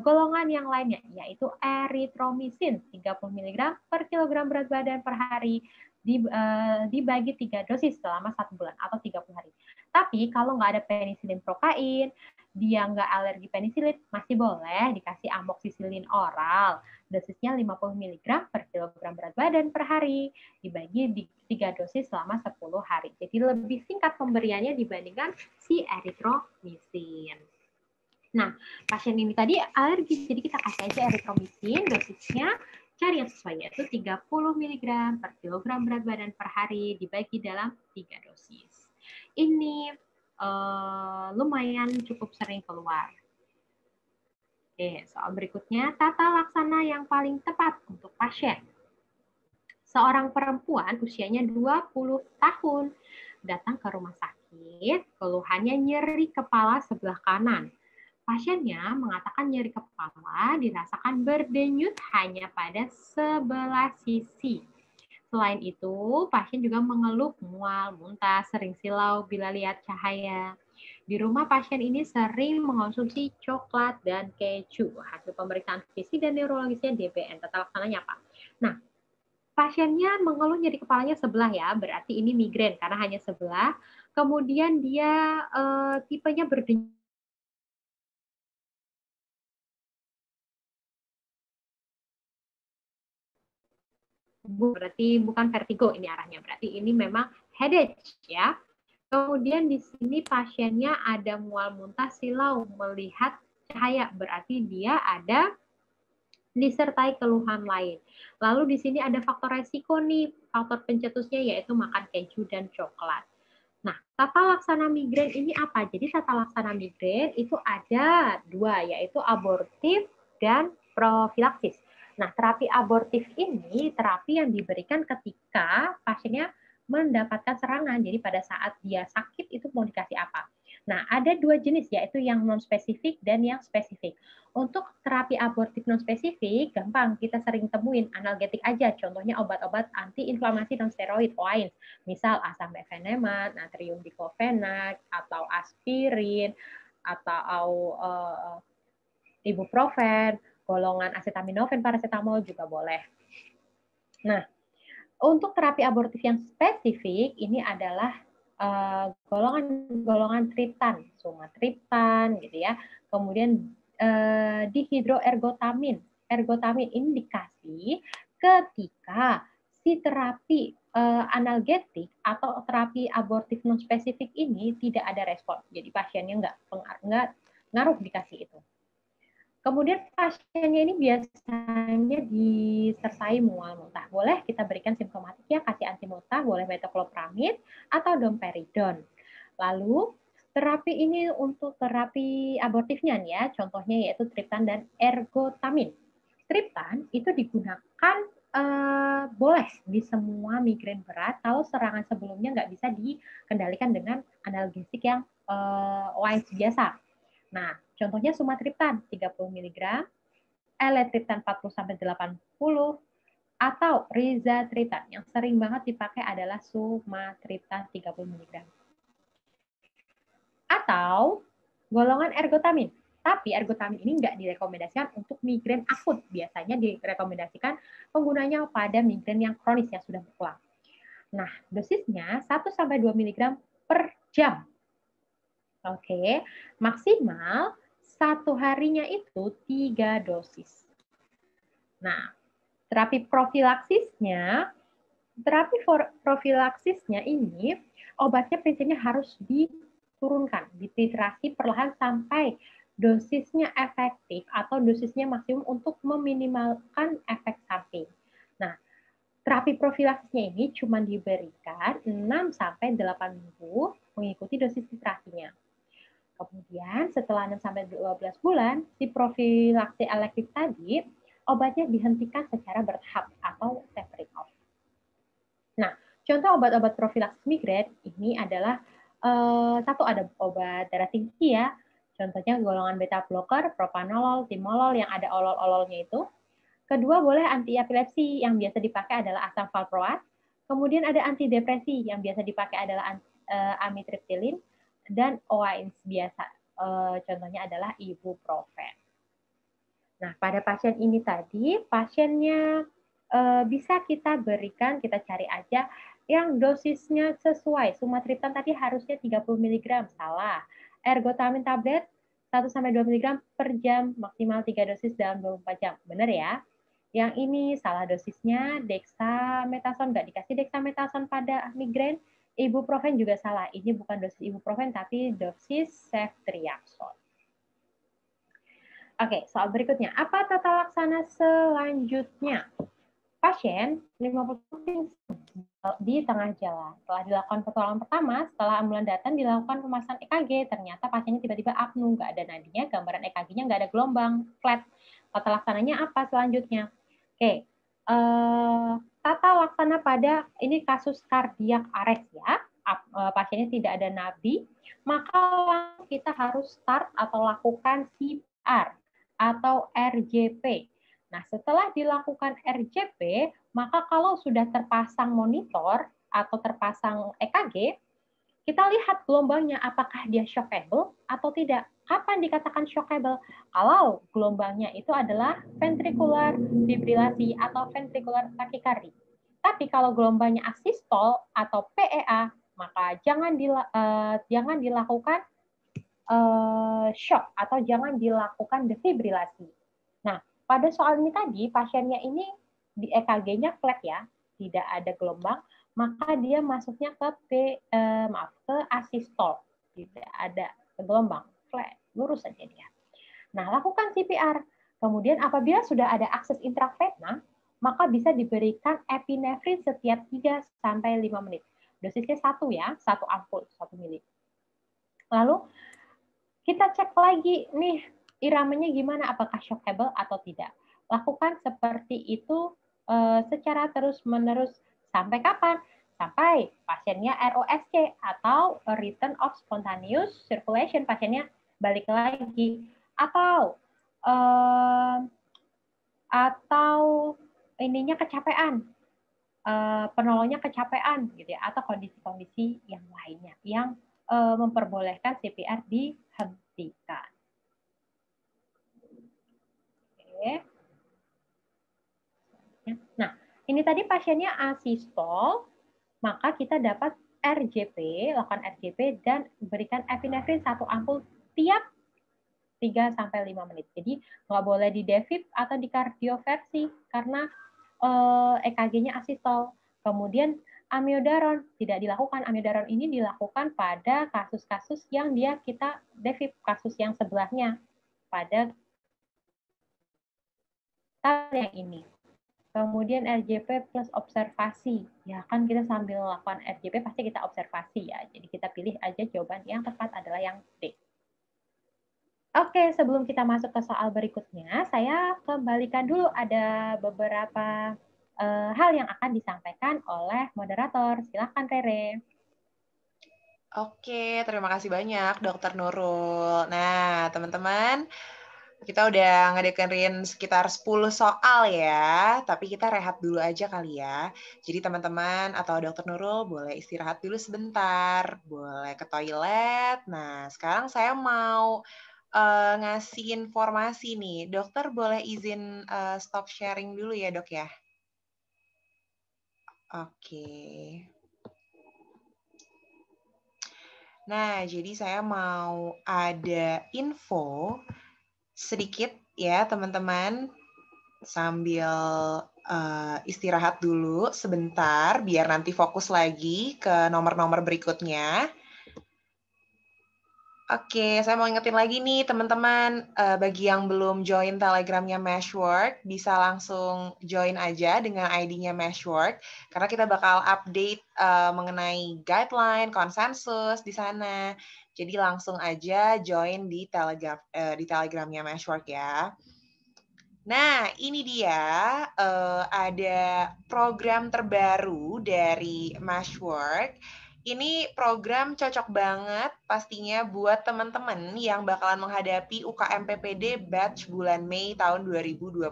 golongan yang lainnya, yaitu eritromisin 30 mg per kilogram berat badan per hari, dibagi 3 dosis selama 1 bulan atau 30 hari. Tapi kalau nggak ada penisilin prokain, dia nggak alergi penisilin, masih boleh dikasih amoksisilin oral. Dosisnya 50 mg per kilogram berat badan per hari, dibagi di 3 dosis selama 10 hari. Jadi lebih singkat pemberiannya dibandingkan si eritromisin. Nah, pasien ini tadi alergi, jadi kita kasih aja eritromisin, dosisnya cari yang sesuai, yaitu 30 mg per kilogram berat badan per hari, dibagi dalam 3 dosis. Ini lumayan cukup sering keluar. Oke, soal berikutnya, tata laksana yang paling tepat untuk pasien. Seorang perempuan usianya 20 tahun datang ke rumah sakit, keluhannya nyeri kepala sebelah kanan. Pasiennya mengatakan nyeri kepala dirasakan berdenyut hanya pada sebelah sisi. Selain itu, pasien juga mengeluh mual, muntah, sering silau bila lihat cahaya. Di rumah pasien ini sering mengonsumsi coklat dan keju. Hasil pemeriksaan fisik dan neurologisnya DBN. Tata laksananya apa? Nah, pasiennya mengeluh nyeri kepalanya sebelah ya, berarti ini migrain karena hanya sebelah. Kemudian dia tipenya berdenyut. Berarti bukan vertigo ini arahnya, berarti ini memang headache ya. Kemudian di sini pasiennya ada mual muntah, silau, melihat cahaya, berarti dia ada disertai keluhan lain. Lalu di sini ada faktor resiko nih, faktor pencetusnya yaitu makan keju dan coklat. Nah, tata laksana migrain ini apa? Jadi tata laksana migrain itu ada dua, yaitu abortif dan profilaksis. Nah, terapi abortif ini terapi yang diberikan ketika pasiennya mendapatkan serangan. Jadi pada saat dia sakit itu mau dikasih apa? Nah, ada dua jenis, yaitu yang non-spesifik dan yang spesifik. Untuk terapi abortif non-spesifik, gampang, kita sering temuin analgetik aja, contohnya obat-obat antiinflamasi dan steroid lain, misal asam mefenemat, natrium diklofenak, atau aspirin, atau ibuprofen, golongan acetaminophen, paracetamol juga boleh. Nah, untuk terapi abortif yang spesifik, ini adalah golongan-golongan triptan, sumatriptan gitu ya. Kemudian dihidroergotamin. Ergotamin ini dikasih ketika si terapi analgetik atau terapi abortif non spesifik ini tidak ada respon. Jadi pasiennya nggak ngaruh dikasih itu. Kemudian pasiennya ini biasanya disertai mual muntah. Boleh kita berikan simptomatik ya, kasih anti muntah, boleh metoclopramid atau domperidon. Lalu terapi ini untuk terapi abortifnya nih ya, contohnya yaitu triptan dan ergotamin. Triptan itu digunakan boleh di semua migrain berat kalau serangan sebelumnya nggak bisa dikendalikan dengan analgesik yang wise biasa. Nah, contohnya sumatriptan 30 mg, eletriptan 40-80, atau rizatriptan. Yang sering banget dipakai adalah sumatriptan 30 mg. Atau golongan ergotamin. Tapi ergotamin ini nggak direkomendasikan untuk migrain akut. Biasanya direkomendasikan penggunanya pada migrain yang kronis yang sudah berulang. Nah, dosisnya 1-2 mg per jam. Oke, maksimal satu harinya itu 3 dosis. Nah, terapi profilaksisnya ini obatnya prinsipnya harus diturunkan, dititrasi perlahan sampai dosisnya efektif atau dosisnya maksimum untuk meminimalkan efek samping. Nah, terapi profilaksisnya ini cuma diberikan 6-8 minggu mengikuti dosis titrasinya. Kemudian setelah 6-12 bulan, si profilaksi elektif tadi, obatnya dihentikan secara bertahap atau tapering off. Nah, contoh obat-obat profilaksis migrain ini adalah satu ada obat darah tinggi ya, contohnya golongan beta blocker, propanolol, timolol yang ada olol-ololnya itu. Kedua boleh anti epilepsi yang biasa dipakai adalah asam valproat. Kemudian ada antidepresi yang biasa dipakai adalah amitriptilin dan OAINS biasa. Contohnya adalah ibuprofen. Nah, pada pasien ini tadi, pasiennya bisa kita berikan, kita cari aja yang dosisnya sesuai. Sumatriptan tadi harusnya 30 mg, salah. Ergotamin tablet 1-2 mg per jam, maksimal 3 dosis dalam 24 jam. Benar ya? Yang ini salah dosisnya, dexamethasone, nggak dikasih dexamethasone pada migrain. Ibuprofen juga salah, ini bukan dosis ibuprofen, tapi dosis ceftriaxone. Oke, soal berikutnya. Apa tata laksana selanjutnya? Pasien 50 di tengah jalan. Setelah dilakukan pertolongan pertama, setelah ambulan datang dilakukan pemasangan EKG, ternyata pasiennya tiba-tiba apnu, nggak ada nadinya, gambaran EKG-nya nggak ada gelombang, flat. Tata laksananya apa selanjutnya? Oke, tata laksana pada ini kasus kardiak arrest ya, pasiennya tidak ada nadi, maka kita harus start atau lakukan CPR atau RJP. Nah, setelah dilakukan RJP, maka kalau sudah terpasang monitor atau terpasang EKG, kita lihat gelombangnya apakah dia shockable atau tidak. Kapan dikatakan shockable? Kalau gelombangnya itu adalah ventricular fibrilasi atau ventricular tachycardia. Tapi kalau gelombangnya asystole atau PEA, maka jangan dilakukan shock atau jangan dilakukan defibrilasi. Nah, pada soal ini tadi pasiennya ini di EKG-nya flat ya, tidak ada gelombang, maka dia masuknya ke asystole, tidak ada gelombang, flat, lurus saja dia. Nah, lakukan CPR. Kemudian apabila sudah ada akses intravena, maka bisa diberikan epinefrin setiap 3-5 menit. Dosisnya 1 ya, 1 ampul, 1 mili. Lalu kita cek lagi nih iramanya gimana, apakah shockable atau tidak. Lakukan seperti itu secara terus-menerus sampai kapan? Sampai pasiennya ROSC atau return of spontaneous circulation, pasiennya balik lagi, atau ininya kecapean, penolongnya kecapean gitu ya, atau kondisi-kondisi yang lainnya yang memperbolehkan CPR dihentikan. Oke. Nah, ini tadi pasiennya asistol, maka kita dapat RJP, lakukan RJP dan berikan epinefrin 1 ampul tiap 3-5 menit. Jadi nggak boleh di devip atau di kardioversi karena EKG-nya asistol. Kemudian amiodaron tidak dilakukan. Amiodaron ini dilakukan pada kasus-kasus yang kita devip, kasus yang sebelahnya pada yang ini. Kemudian RJP plus observasi. Ya kan kita sambil melakukan RJP pasti kita observasi ya. Jadi kita pilih aja jawaban yang tepat adalah yang D. Oke, sebelum kita masuk ke soal berikutnya, saya kembalikan dulu ada beberapa hal yang akan disampaikan oleh moderator. Silakan Rere. Oke, terima kasih banyak Dokter Nurul. Nah, teman-teman, kita udah ngedengerin sekitar 10 soal ya, tapi kita rehat dulu aja kali ya. Jadi teman-teman atau Dokter Nurul boleh istirahat dulu sebentar, boleh ke toilet. Nah, sekarang saya mau ngasih informasi nih. Dokter boleh izin stop sharing dulu ya, Dok ya? Oke. Nah, jadi saya mau ada info sedikit ya, teman-teman. Sambil istirahat dulu sebentar, biar nanti fokus lagi ke nomor-nomor berikutnya. Oke, saya mau ingetin lagi nih teman-teman, bagi yang belum join Telegramnya Meshwork, bisa langsung join aja dengan ID-nya Meshwork, karena kita bakal update mengenai guideline, konsensus di sana. Jadi langsung aja join di Telegramnya Meshwork ya. Nah, ini dia ada program terbaru dari Meshwork. Ini program cocok banget pastinya buat teman-teman yang bakalan menghadapi UKM PPD batch bulan Mei tahun 2021.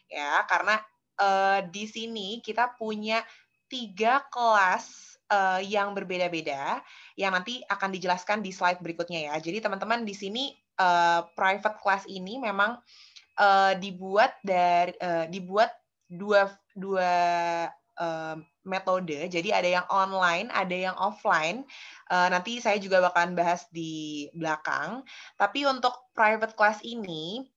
Ya, karena di sini kita punya 3 kelas yang berbeda-beda yang nanti akan dijelaskan di slide berikutnya ya. Jadi teman-teman di sini private class ini memang dibuat dua metode. Jadi ada yang online, ada yang offline. Nanti saya juga bakalan bahas di belakang. Tapi untuk private class ini,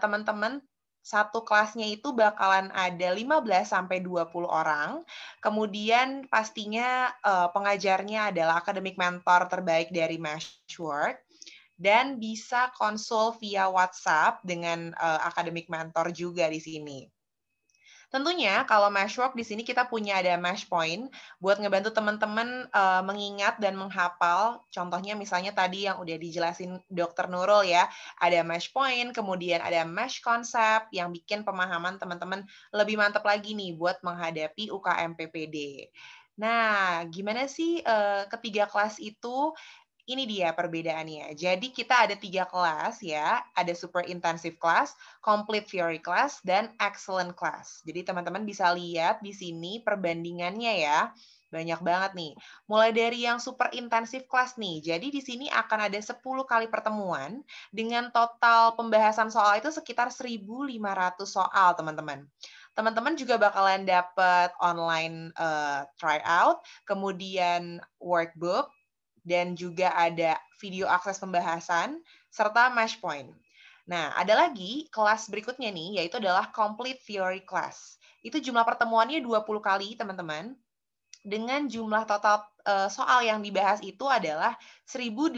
teman-teman satu kelasnya itu bakalan ada 15-20 orang. Kemudian pastinya pengajarnya adalah academic mentor terbaik dari Meshwork. Dan bisa konsul via WhatsApp dengan academic mentor juga di sini. Tentunya kalau Meshwork di sini kita punya ada Mesh Point buat ngebantu teman-teman mengingat dan menghafal. Contohnya misalnya tadi yang udah dijelasin Dr. Nurul ya, ada Mesh Point, kemudian ada Mesh Concept yang bikin pemahaman teman-teman lebih mantap lagi nih buat menghadapi UKM PPD. Nah, gimana sih ketiga kelas itu? Ini dia perbedaannya. Jadi kita ada 3 kelas ya, ada super intensive class, complete theory class, dan excellent class. Jadi teman-teman bisa lihat di sini perbandingannya ya. Banyak banget nih. Mulai dari yang super intensive class nih. Jadi di sini akan ada 10 kali pertemuan dengan total pembahasan soal itu sekitar 1.500 soal, teman-teman. Teman-teman juga bakalan dapat online tryout, kemudian workbook, dan juga ada video akses pembahasan, serta Mesh Point. Nah, ada lagi kelas berikutnya nih, yaitu adalah Complete Theory Class. Itu jumlah pertemuannya 20 kali, teman-teman. dengan jumlah total soal yang dibahas itu adalah 1.800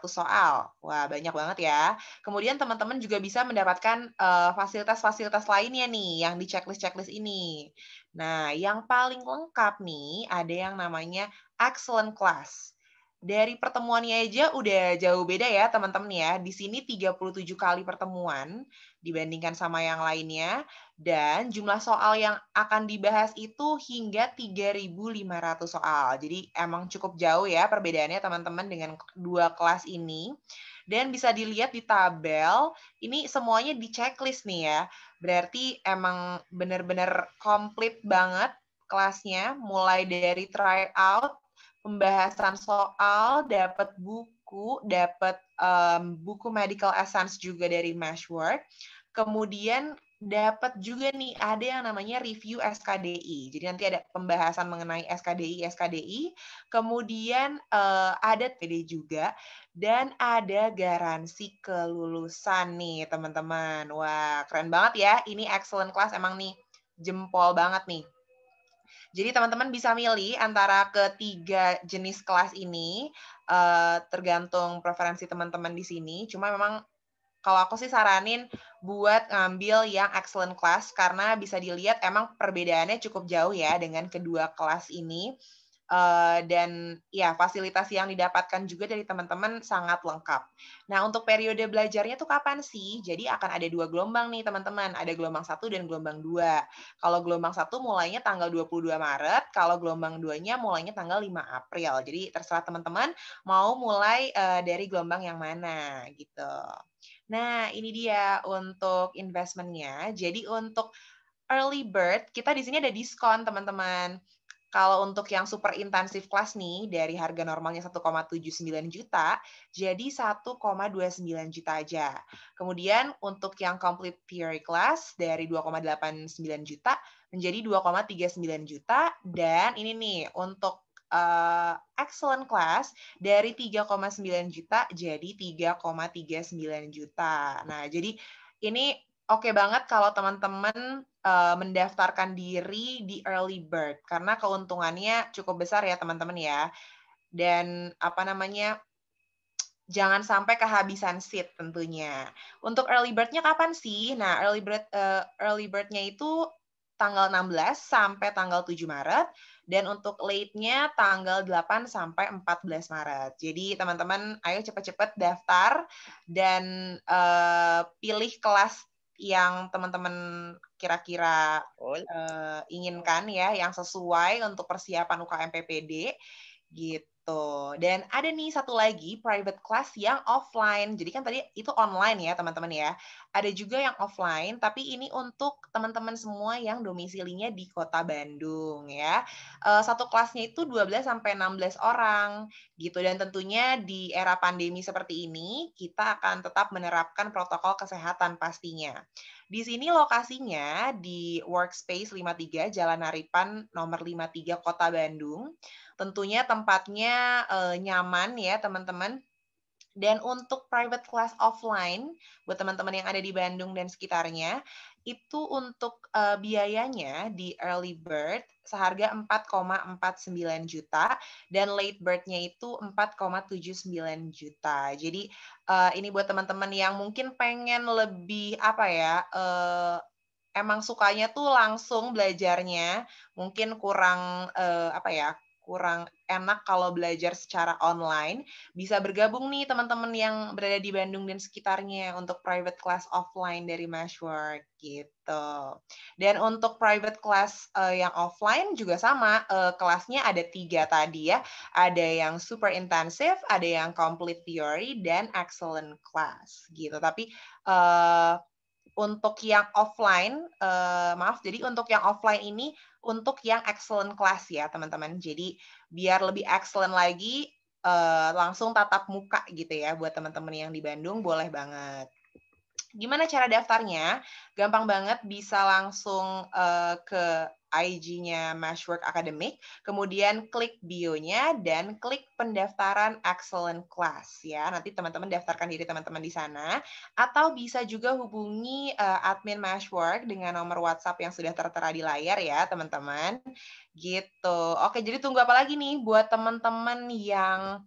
soal. Wah, banyak banget ya. Kemudian teman-teman juga bisa mendapatkan fasilitas-fasilitas lainnya nih yang di checklist-checklist ini. Nah, yang paling lengkap nih ada yang namanya Excellent Class. Dari pertemuannya aja udah jauh beda ya teman-teman ya. Di sini 37 kali pertemuan dibandingkan sama yang lainnya. Dan jumlah soal yang akan dibahas itu hingga 3.500 soal. Jadi emang cukup jauh ya perbedaannya teman-teman dengan dua kelas ini. Dan bisa dilihat di tabel, ini semuanya di checklist nih ya. Berarti emang benar-benar komplit banget kelasnya, mulai dari try out, pembahasan soal, dapat buku, dapat buku medical essence juga dari Meshwork. Kemudian dapat juga nih ada yang namanya review SKDI. Jadi nanti ada pembahasan mengenai SKDI, kemudian ada TD juga dan ada garansi kelulusan nih teman-teman. Wah, keren banget ya. Ini excellent class emang nih jempol banget nih. Jadi teman-teman bisa milih antara ketiga jenis kelas ini, tergantung preferensi teman-teman di sini. Cuma memang kalau aku sih saranin buat ngambil yang excellent class karena bisa dilihat emang perbedaannya cukup jauh ya dengan kedua kelas ini. Dan ya fasilitas yang didapatkan juga dari teman-teman sangat lengkap. Nah, untuk periode belajarnya tuh kapan sih? Jadi akan ada 2 gelombang nih teman-teman, ada gelombang 1 dan gelombang 2. Kalau gelombang 1 mulainya tanggal 22 Maret, kalau gelombang 2-nya mulainya tanggal 5 April. Jadi terserah teman-teman mau mulai dari gelombang yang mana gitu. Nah, ini dia untuk investment-nya. Jadi untuk early bird, kita di sini ada diskon teman-teman. Kalau untuk yang super intensif kelas nih, dari harga normalnya 1,79 juta, jadi 1,29 juta aja. Kemudian untuk yang complete theory class, dari 2,89 juta menjadi 2,39 juta. Dan ini nih, untuk excellent class, dari 3,9 juta jadi 3,39 juta. Nah, jadi ini oke banget kalau teman-teman mendaftarkan diri di early bird karena keuntungannya cukup besar ya teman-teman ya. Dan apa namanya, jangan sampai kehabisan seat tentunya. Untuk early bird-nya kapan sih? Nah, early bird-nya itu tanggal 16 sampai tanggal 7 Maret dan untuk late-nya tanggal 8 sampai 14 Maret. Jadi teman-teman ayo cepat-cepat daftar dan pilih kelas yang teman-teman kira-kira inginkan ya, yang sesuai untuk persiapan UKM PPD gitu. Dan ada nih satu lagi private class yang offline. Jadi kan tadi itu online ya teman-teman ya. Ada juga yang offline, tapi ini untuk teman-teman semua yang domisilinya di Kota Bandung ya. Satu kelasnya itu 12 sampai 16 orang gitu. Dan tentunya di era pandemi seperti ini, kita akan tetap menerapkan protokol kesehatan pastinya. Di sini lokasinya di Workspace 53 Jalan Haripan nomor 53 Kota Bandung. Tentunya tempatnya nyaman ya teman-teman. Dan untuk private class offline, buat teman-teman yang ada di Bandung dan sekitarnya, itu untuk biayanya di early bird seharga 4,49 juta dan late bird-nya itu 4,79 juta. Jadi ini buat teman-teman yang mungkin pengen lebih apa ya, emang sukanya tuh langsung belajarnya, mungkin kurang apa ya, kurang enak kalau belajar secara online, bisa bergabung nih teman-teman yang berada di Bandung dan sekitarnya untuk private class offline dari Meshwork gitu. Dan untuk private class yang offline juga sama, kelasnya ada 3 tadi ya, ada yang super intensif, ada yang complete theory, dan excellent class gitu. Tapi untuk yang offline, jadi untuk yang offline ini untuk yang excellent class ya teman-teman. Jadi biar lebih excellent lagi, langsung tatap muka gitu ya buat teman-teman yang di Bandung boleh banget. Gimana cara daftarnya? Gampang banget, bisa langsung ke IG-nya Meshwork Academic, kemudian klik bio-nya dan klik pendaftaran Excellent Class ya. Nanti teman-teman daftarkan diri teman-teman di sana, atau bisa juga hubungi admin Meshwork dengan nomor WhatsApp yang sudah tertera di layar ya, teman-teman. Gitu. Oke, jadi tunggu apa lagi nih buat teman-teman yang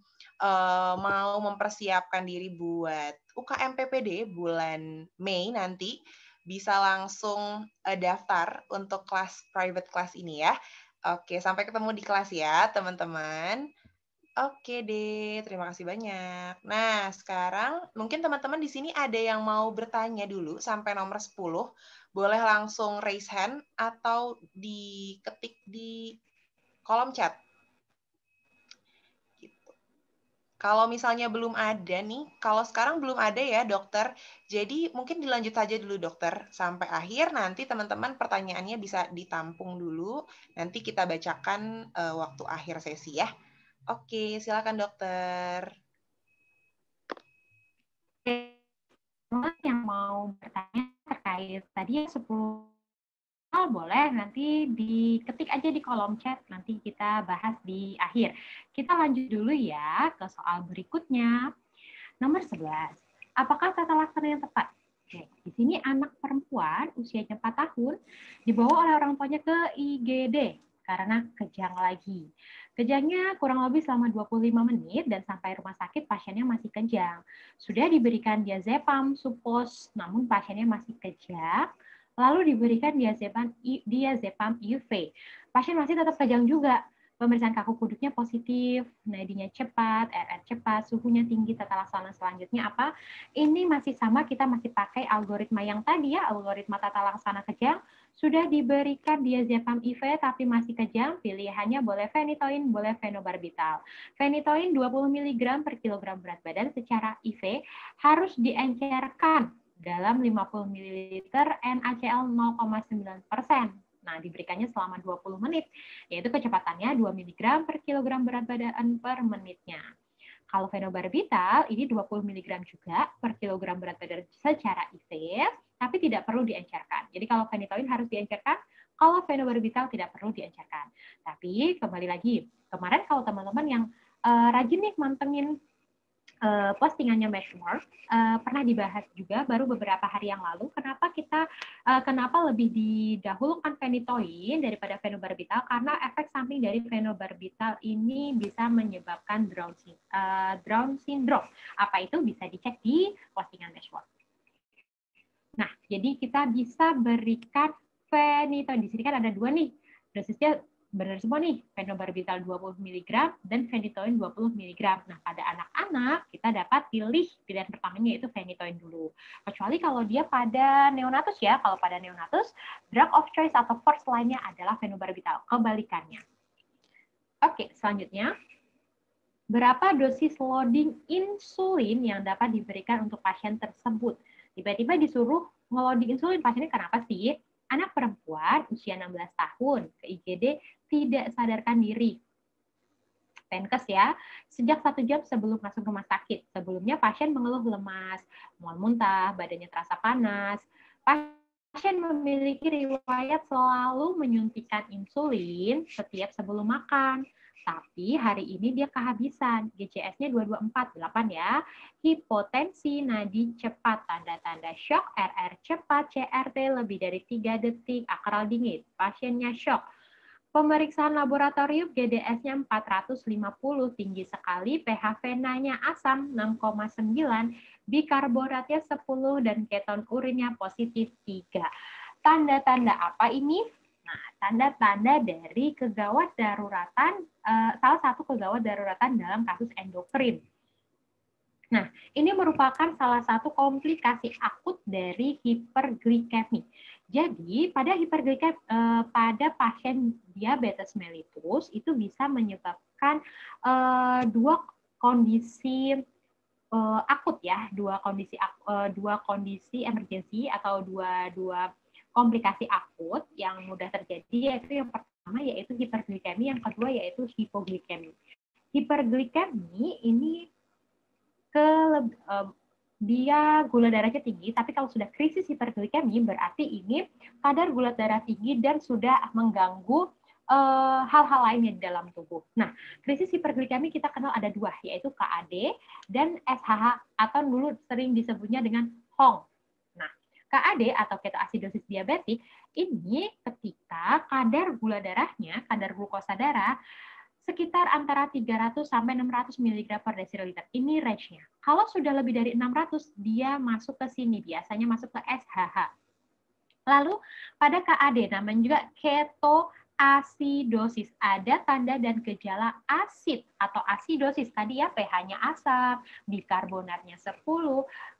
mau mempersiapkan diri buat UKM PPD bulan Mei nanti, bisa langsung daftar untuk kelas private class ini ya. Oke, sampai ketemu di kelas ya, teman-teman. Oke deh, terima kasih banyak. Nah, sekarang mungkin teman-teman di sini ada yang mau bertanya dulu sampai nomor 10. Boleh langsung raise hand atau diketik di kolom chat. Kalau misalnya belum ada nih, kalau sekarang belum ada ya dokter, jadi mungkin dilanjut aja dulu dokter sampai akhir, nanti teman-teman pertanyaannya bisa ditampung dulu, nanti kita bacakan waktu akhir sesi ya. Oke, silakan dokter. Yang mau bertanya terkait tadi 10 boleh nanti diketik aja di kolom chat, nanti kita bahas di akhir. Kita lanjut dulu ya ke soal berikutnya. Nomor 11. Apakah tata laksana yang tepat? Oke, di sini anak perempuan usianya 4 tahun dibawa oleh orang tuanya ke IGD karena kejang lagi. Kejangnya kurang lebih selama 25 menit dan sampai rumah sakit pasiennya masih kejang. Sudah diberikan diazepam, supos, namun pasiennya masih kejang. Lalu diberikan diazepam UV. Pasien masih tetap kejang juga. Pemeriksaan kaku kuduknya positif, nadinya cepat, RR cepat, suhunya tinggi. Tata laksana selanjutnya apa? Ini masih sama, kita masih pakai algoritma yang tadi ya, algoritma tata laksana kejang. Sudah diberikan diazepam IV tapi masih kejang, pilihannya boleh phenytoin, boleh phenobarbital. Phenytoin 20 mg per kilogram berat badan secara IV harus diencerkan dalam 50 ml NaCl 0,9%. Nah, diberikannya selama 20 menit, yaitu kecepatannya 2 mg per kilogram berat badan per menitnya. Kalau phenobarbital, ini 20 mg juga per kilogram berat badan secara IV, tapi tidak perlu diencerkan. Jadi kalau phenytoin harus diencerkan, kalau phenobarbital tidak perlu diencerkan. Tapi kembali lagi, kemarin kalau teman-teman yang rajin nih mantengin postingannya Meshwork pernah dibahas juga baru beberapa hari yang lalu kenapa lebih didahulukan phenytoin daripada phenobarbital, karena efek samping dari phenobarbital ini bisa menyebabkan Down syndrome. Apa itu bisa dicek di postingan Meshwork. Nah, jadi kita bisa berikan phenytoin. Di sini kan ada dua nih, dosisnya benar semua nih, phenobarbital 20 mg dan phenytoin 20 mg. Nah, pada anak-anak kita dapat pilih pilihan pertamanya yaitu phenytoin dulu. Kecuali kalau dia pada neonatus ya, kalau pada neonatus drug of choice atau first line-nya adalah phenobarbital, kebalikannya. Oke, selanjutnya berapa dosis loading insulin yang dapat diberikan untuk pasien tersebut? Tiba-tiba disuruh ngeloading insulin, pasiennya kenapa sih? Anak perempuan usia 16 tahun ke IGD tidak sadarkan diri. Penkes ya, sejak 1 jam sebelum masuk rumah sakit. Sebelumnya pasien mengeluh lemas, mual muntah, badannya terasa panas. Pasien memiliki riwayat selalu menyuntikkan insulin setiap sebelum makan. Tapi hari ini dia kehabisan. GCS-nya 2248 ya. Hipotensi nadi cepat, tanda-tanda shock, RR cepat, CRT lebih dari 3 detik, akral dingin. Pasiennya shock. Pemeriksaan laboratorium GDS-nya 450, tinggi sekali, pH venanya asam 6,9, bikarboratnya 10, dan keton urinnya positif 3. Tanda-tanda apa ini? Nah, tanda-tanda dari kegawat daruratan, salah satu kegawat daruratan dalam kasus endokrin. Nah, ini merupakan salah satu komplikasi akut dari hiperglikemi. Jadi, pada pasien diabetes mellitus itu bisa menyebabkan dua kondisi akut ya, dua kondisi emergensi atau dua komplikasi akut yang mudah terjadi, yaitu yang pertama yaitu hiperglikemi, yang kedua yaitu hipoglikemi. Hiperglikemi ini dia gula darahnya tinggi, tapi kalau sudah krisis hiperglikemi berarti ini kadar gula darah tinggi dan sudah mengganggu hal-hal lainnya di dalam tubuh. Nah, krisis hiperglikemi kita kenal ada dua, yaitu KAD dan SHH atau dulu sering disebutnya dengan HONG. Nah, KAD atau ketoasidosis diabetik ini ketika kadar gula darahnya, kadar glukosa darah sekitar antara 300 sampai 600 mg per desiliter. Ini range-nya. Kalau sudah lebih dari 600, dia masuk ke sini, biasanya masuk ke SHH. Lalu pada KAD namanya juga ketoasidosis. Ada tanda dan gejala asid atau asidosis. Tadi ya pH-nya asam, bikarbonatnya 10.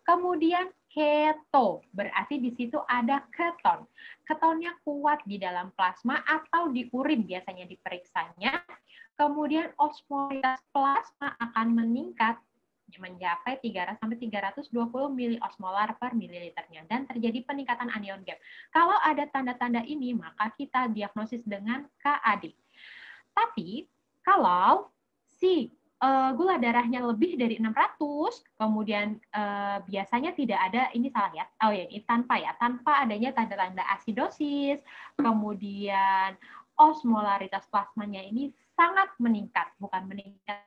Kemudian keto, berarti di situ ada keton. Ketonnya kuat di dalam plasma atau di urin biasanya diperiksanya. Kemudian osmolitas plasma akan meningkat mencapai 300 sampai 320 miliosmolar per mililiternya dan terjadi peningkatan anion gap. Kalau ada tanda-tanda ini, maka kita diagnosis dengan KAD. Tapi kalau si gula darahnya lebih dari 600, kemudian biasanya tidak ada, ini salah ya, oh ya, ini tanpa adanya tanda-tanda asidosis, kemudian osmolaritas plasmanya ini sangat meningkat, bukan meningkat,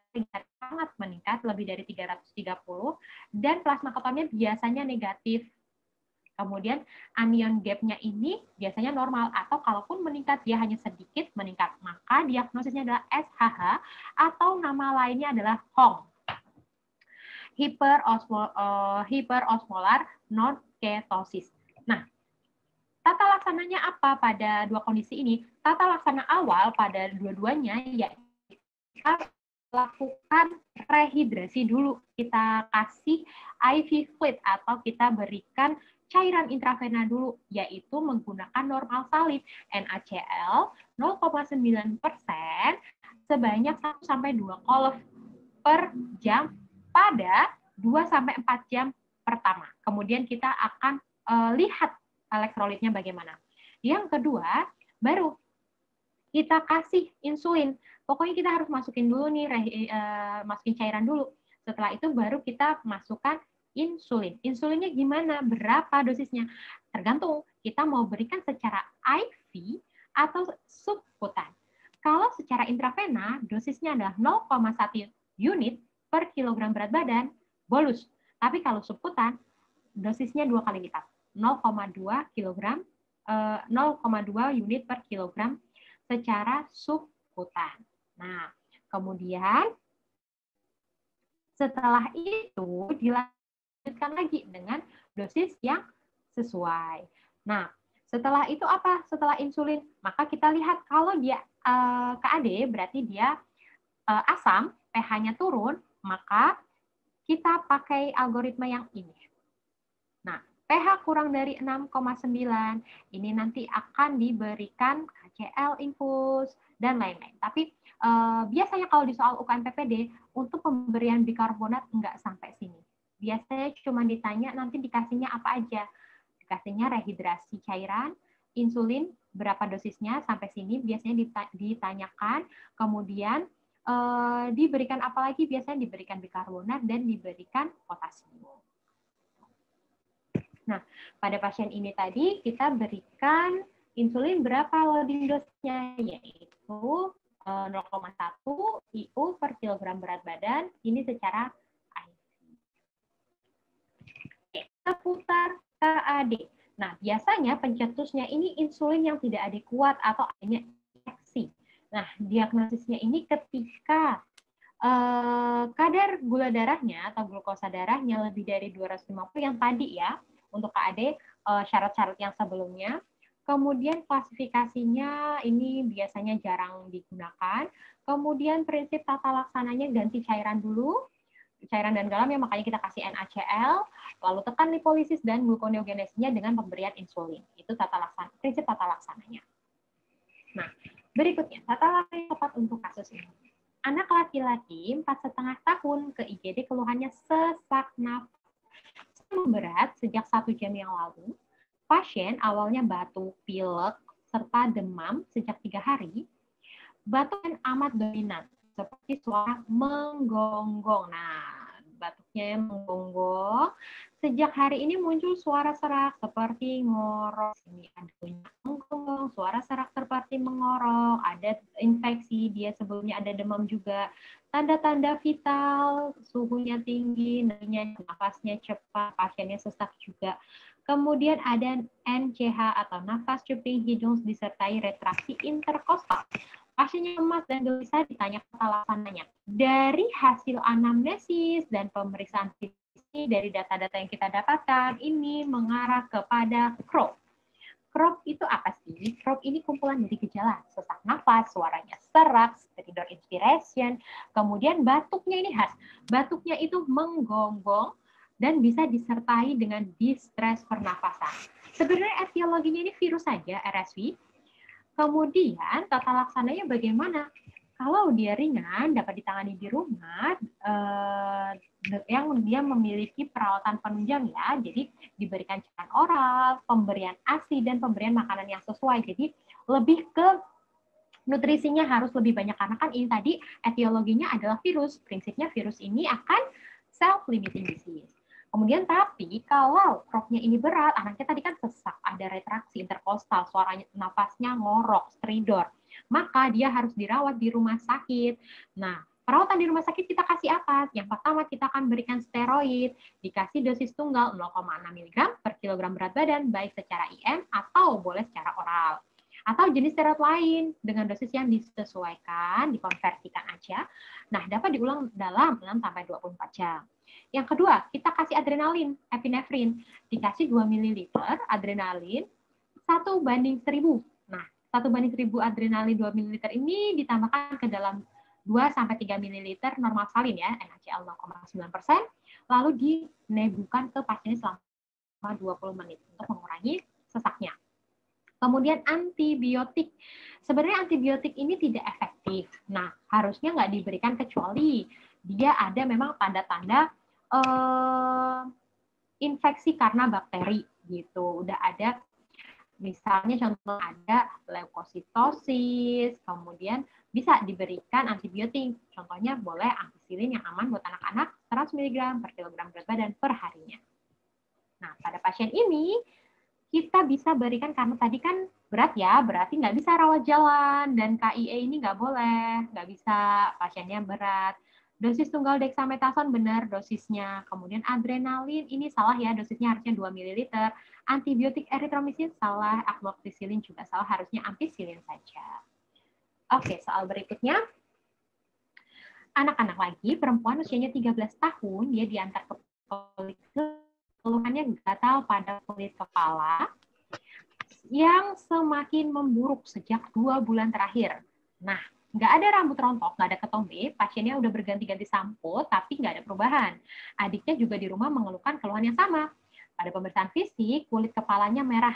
sangat meningkat, lebih dari 330, dan plasma ketonnya biasanya negatif. Kemudian anion gap-nya ini biasanya normal, atau kalaupun meningkat, dia hanya sedikit meningkat. Maka diagnosisnya adalah SHH, atau nama lainnya adalah HONG. Hiperosmolar non-ketosis. Nah, tata laksananya apa pada dua kondisi ini? Tata laksana awal pada dua-duanya yaitu kita lakukan rehidrasi dulu. Kita kasih IV fluid atau kita berikan cairan intravena dulu, yaitu menggunakan normal salin NaCl 0,9% sebanyak 1-2 kolom per jam pada 2-4 jam pertama. Kemudian kita akan lihat elektrolitnya bagaimana. Yang kedua, baru kita kasih insulin. Pokoknya kita harus masukin dulu nih, masukin cairan dulu. Setelah itu baru kita masukkan insulin. Insulinnya gimana? Berapa dosisnya? Tergantung kita mau berikan secara IV atau subkutan. Kalau secara intravena, dosisnya adalah 0,1 unit per kilogram berat badan, bolus. Tapi kalau subkutan, dosisnya 2 kali lipat. 0,2 unit per kilogram secara subkutan. Nah, kemudian setelah itu dilanjutkan lagi dengan dosis yang sesuai. Nah, setelah itu apa? Setelah insulin, maka kita lihat kalau dia KAD berarti dia asam, pH-nya turun, maka kita pakai algoritma yang ini. Nah, pH kurang dari 6,9, ini nanti akan diberikan KCl infus, dan lain-lain. Tapi biasanya kalau di soal UKM PPD, untuk pemberian bikarbonat nggak sampai sini. Biasanya cuma ditanya, nanti dikasihnya apa aja. Dikasihnya rehidrasi cairan, insulin, berapa dosisnya, sampai sini biasanya ditanyakan, kemudian diberikan apa lagi, biasanya diberikan bikarbonat dan diberikan potasium. Nah, pada pasien ini tadi kita berikan insulin berapa loading dosisnya, yaitu 0,1 IU per kilogram berat badan, ini secara IV. Seputar KAD. Nah, biasanya pencetusnya ini insulin yang tidak adekuat atau adanya infeksi. Nah, diagnosisnya ini ketika kadar gula darahnya atau glukosa darahnya lebih dari 250 yang tadi ya, untuk KAD syarat-syarat yang sebelumnya. Kemudian klasifikasinya ini biasanya jarang digunakan. Kemudian prinsip tata laksananya ganti cairan dulu, cairan dan garam ya, makanya kita kasih NaCl, lalu tekan lipolisis dan gluconeogenesisnya dengan pemberian insulin. Itu prinsip tata laksananya. Nah, berikutnya tata laksana yang tepat untuk kasus ini. Anak laki-laki 4,5 tahun ke IGD keluhannya sesak nafas berat sejak 1 jam yang lalu. Pasien awalnya batuk, pilek, serta demam sejak 3 hari. Batuk yang amat dominan, seperti suara menggonggong. Nah, batuk batuknya yang menggonggong. Sejak hari ini muncul suara serak seperti ngorok. Ini ada menggonggong, suara serak seperti mengorok, ada infeksi, dia sebelumnya ada demam juga. Tanda-tanda vital, suhunya tinggi, nafasnya cepat, pasiennya sesak juga. Kemudian ada NCH atau nafas cuping hidung disertai retraksi interkostal. Pasiennya lemas dan gelisah, ditanya tata laksananya. Dari hasil anamnesis dan pemeriksaan fisik dari data-data yang kita dapatkan, ini mengarah kepada CROP. CROP itu apa sih? CROP ini kumpulan dari gejala sesak nafas, suaranya serak, stridor inspiration, kemudian batuknya ini khas. Batuknya itu menggonggong, dan bisa disertai dengan distress pernafasan. Sebenarnya etiologinya ini virus saja, RSV. Kemudian tata laksananya bagaimana? Kalau dia ringan, dapat ditangani di rumah, yang dia memiliki perawatan penunjang ya, jadi diberikan cairan oral, pemberian ASI, dan pemberian makanan yang sesuai. Jadi lebih ke nutrisinya harus lebih banyak, karena kan ini tadi etiologinya adalah virus. Prinsipnya virus ini akan self-limiting disease. Kemudian tapi kalau CROP-nya ini berat, anaknya tadi kan sesak, ada retraksi interkostal, suaranya nafasnya ngorok, stridor, maka dia harus dirawat di rumah sakit. Nah, perawatan di rumah sakit kita kasih apa? Yang pertama kita akan berikan steroid, dikasih dosis tunggal 0,6 mg per kilogram berat badan, baik secara IM atau boleh secara oral. Atau jenis steroid lain dengan dosis yang disesuaikan, dikonversikan aja. Nah, dapat diulang dalam 6-24 jam. Yang kedua, kita kasih adrenalin, epinefrin. Dikasih 2 ml adrenalin, 1:1000. Nah, 1:1000 adrenalin 2 ml ini ditambahkan ke dalam 2-3 ml normal salin ya, NaCl 0,9%, lalu dinebukan ke pasien selama 20 menit untuk mengurangi sesaknya. Kemudian antibiotik. Sebenarnya antibiotik ini tidak efektif. Nah, harusnya nggak diberikan kecuali dia ada memang tanda-tanda infeksi karena bakteri gitu. Udah ada misalnya contoh ada leukositosis, kemudian bisa diberikan antibiotik. Contohnya boleh ampicillin yang aman buat anak-anak 100 mg per kilogram berat badan per harinya. Nah, pada pasien ini kita bisa berikan, karena tadi kan berat ya, berarti nggak bisa rawat jalan, dan KIE ini nggak boleh, nggak bisa, pasiennya berat. Dosis tunggal dexamethasone benar dosisnya, kemudian adrenalin ini salah ya, dosisnya harusnya 2 ml, antibiotik erythromycin salah, amoxicillin juga salah, harusnya ampicillin saja. Oke, soal berikutnya. Anak-anak lagi, perempuan usianya 13 tahun, dia diantar ke poliklinik, keluhannya gatal pada kulit kepala yang semakin memburuk sejak 2 bulan terakhir. Nah, nggak ada rambut rontok, nggak ada ketombe, pasiennya udah berganti-ganti sampo, tapi nggak ada perubahan. Adiknya juga di rumah mengeluhkan keluhan yang sama. Pada pemeriksaan fisik, kulit kepalanya merah,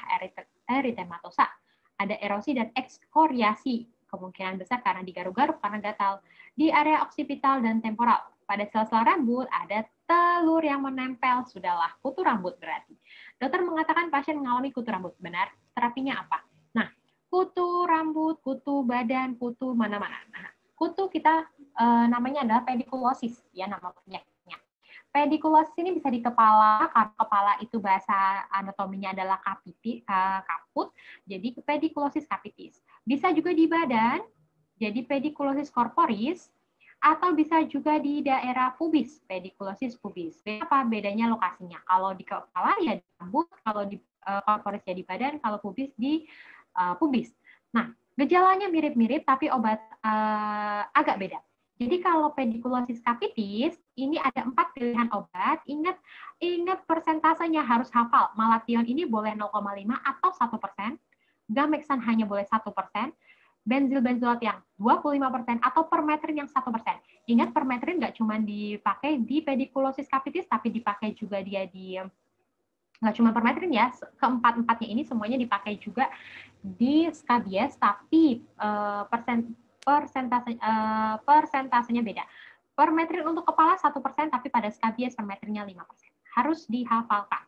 eritematosa. Ada erosi dan ekskoriasi, kemungkinan besar karena digaruk-garuk karena gatal. Di area oksipital dan temporal, pada sel-sel rambut ada telur yang menempel, sudahlah kutu rambut berarti. Dokter mengatakan pasien mengalami kutu rambut. Benar? Terapinya apa? Nah, kutu rambut, kutu badan, kutu mana-mana. Nah, kutu kita namanya adalah pedikulosis, ya nama penyakitnya. Pedikulosis ini bisa di kepala, karena kepala itu bahasa anatominya adalah kaput, jadi pedikulosis capitis. Bisa juga di badan, jadi pedikulosis corporis, atau bisa juga di daerah pubis, pedikulosis pubis. Apa bedanya lokasinya? Kalau di kepala ya di rambut, kalau di corporis ya di badan, kalau pubis di pubis. Nah, gejalanya mirip-mirip tapi obat agak beda. Jadi kalau pedikulosis capitis, ini ada 4 pilihan obat. Ingat persentasenya harus hafal. Malathion ini boleh 0,5 atau 1%. Gamexan hanya boleh 1%. Benzilbenzoat yang 25% atau permetrin yang 1%. Ingat permetrin nggak cuma dipakai di pedikulosis capitis, tapi dipakai juga dia di, nggak cuma permetrin ya, keempat-empatnya ini semuanya dipakai juga di skabies, tapi persentasenya beda. Permetrin untuk kepala 1%, tapi pada skabies permetrinnya 5%. Harus dihafalkan.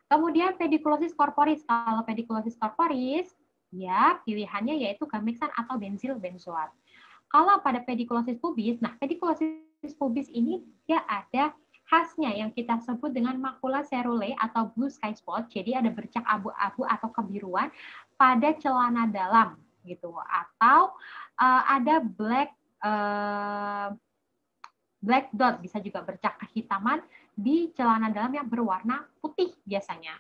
Kemudian pedikulosis corporis. Kalau pedikulosis corporis, ya pilihannya yaitu gamexan atau benzilbenzoat. Kalau pada pedikulosis pubis, nah pedikulosis pubis ini dia ada khasnya yang kita sebut dengan makula cerulae atau blue sky spot. Jadi ada bercak abu-abu atau kebiruan pada celana dalam gitu, atau ada black dot, bisa juga bercak kehitaman di celana dalam yang berwarna putih biasanya.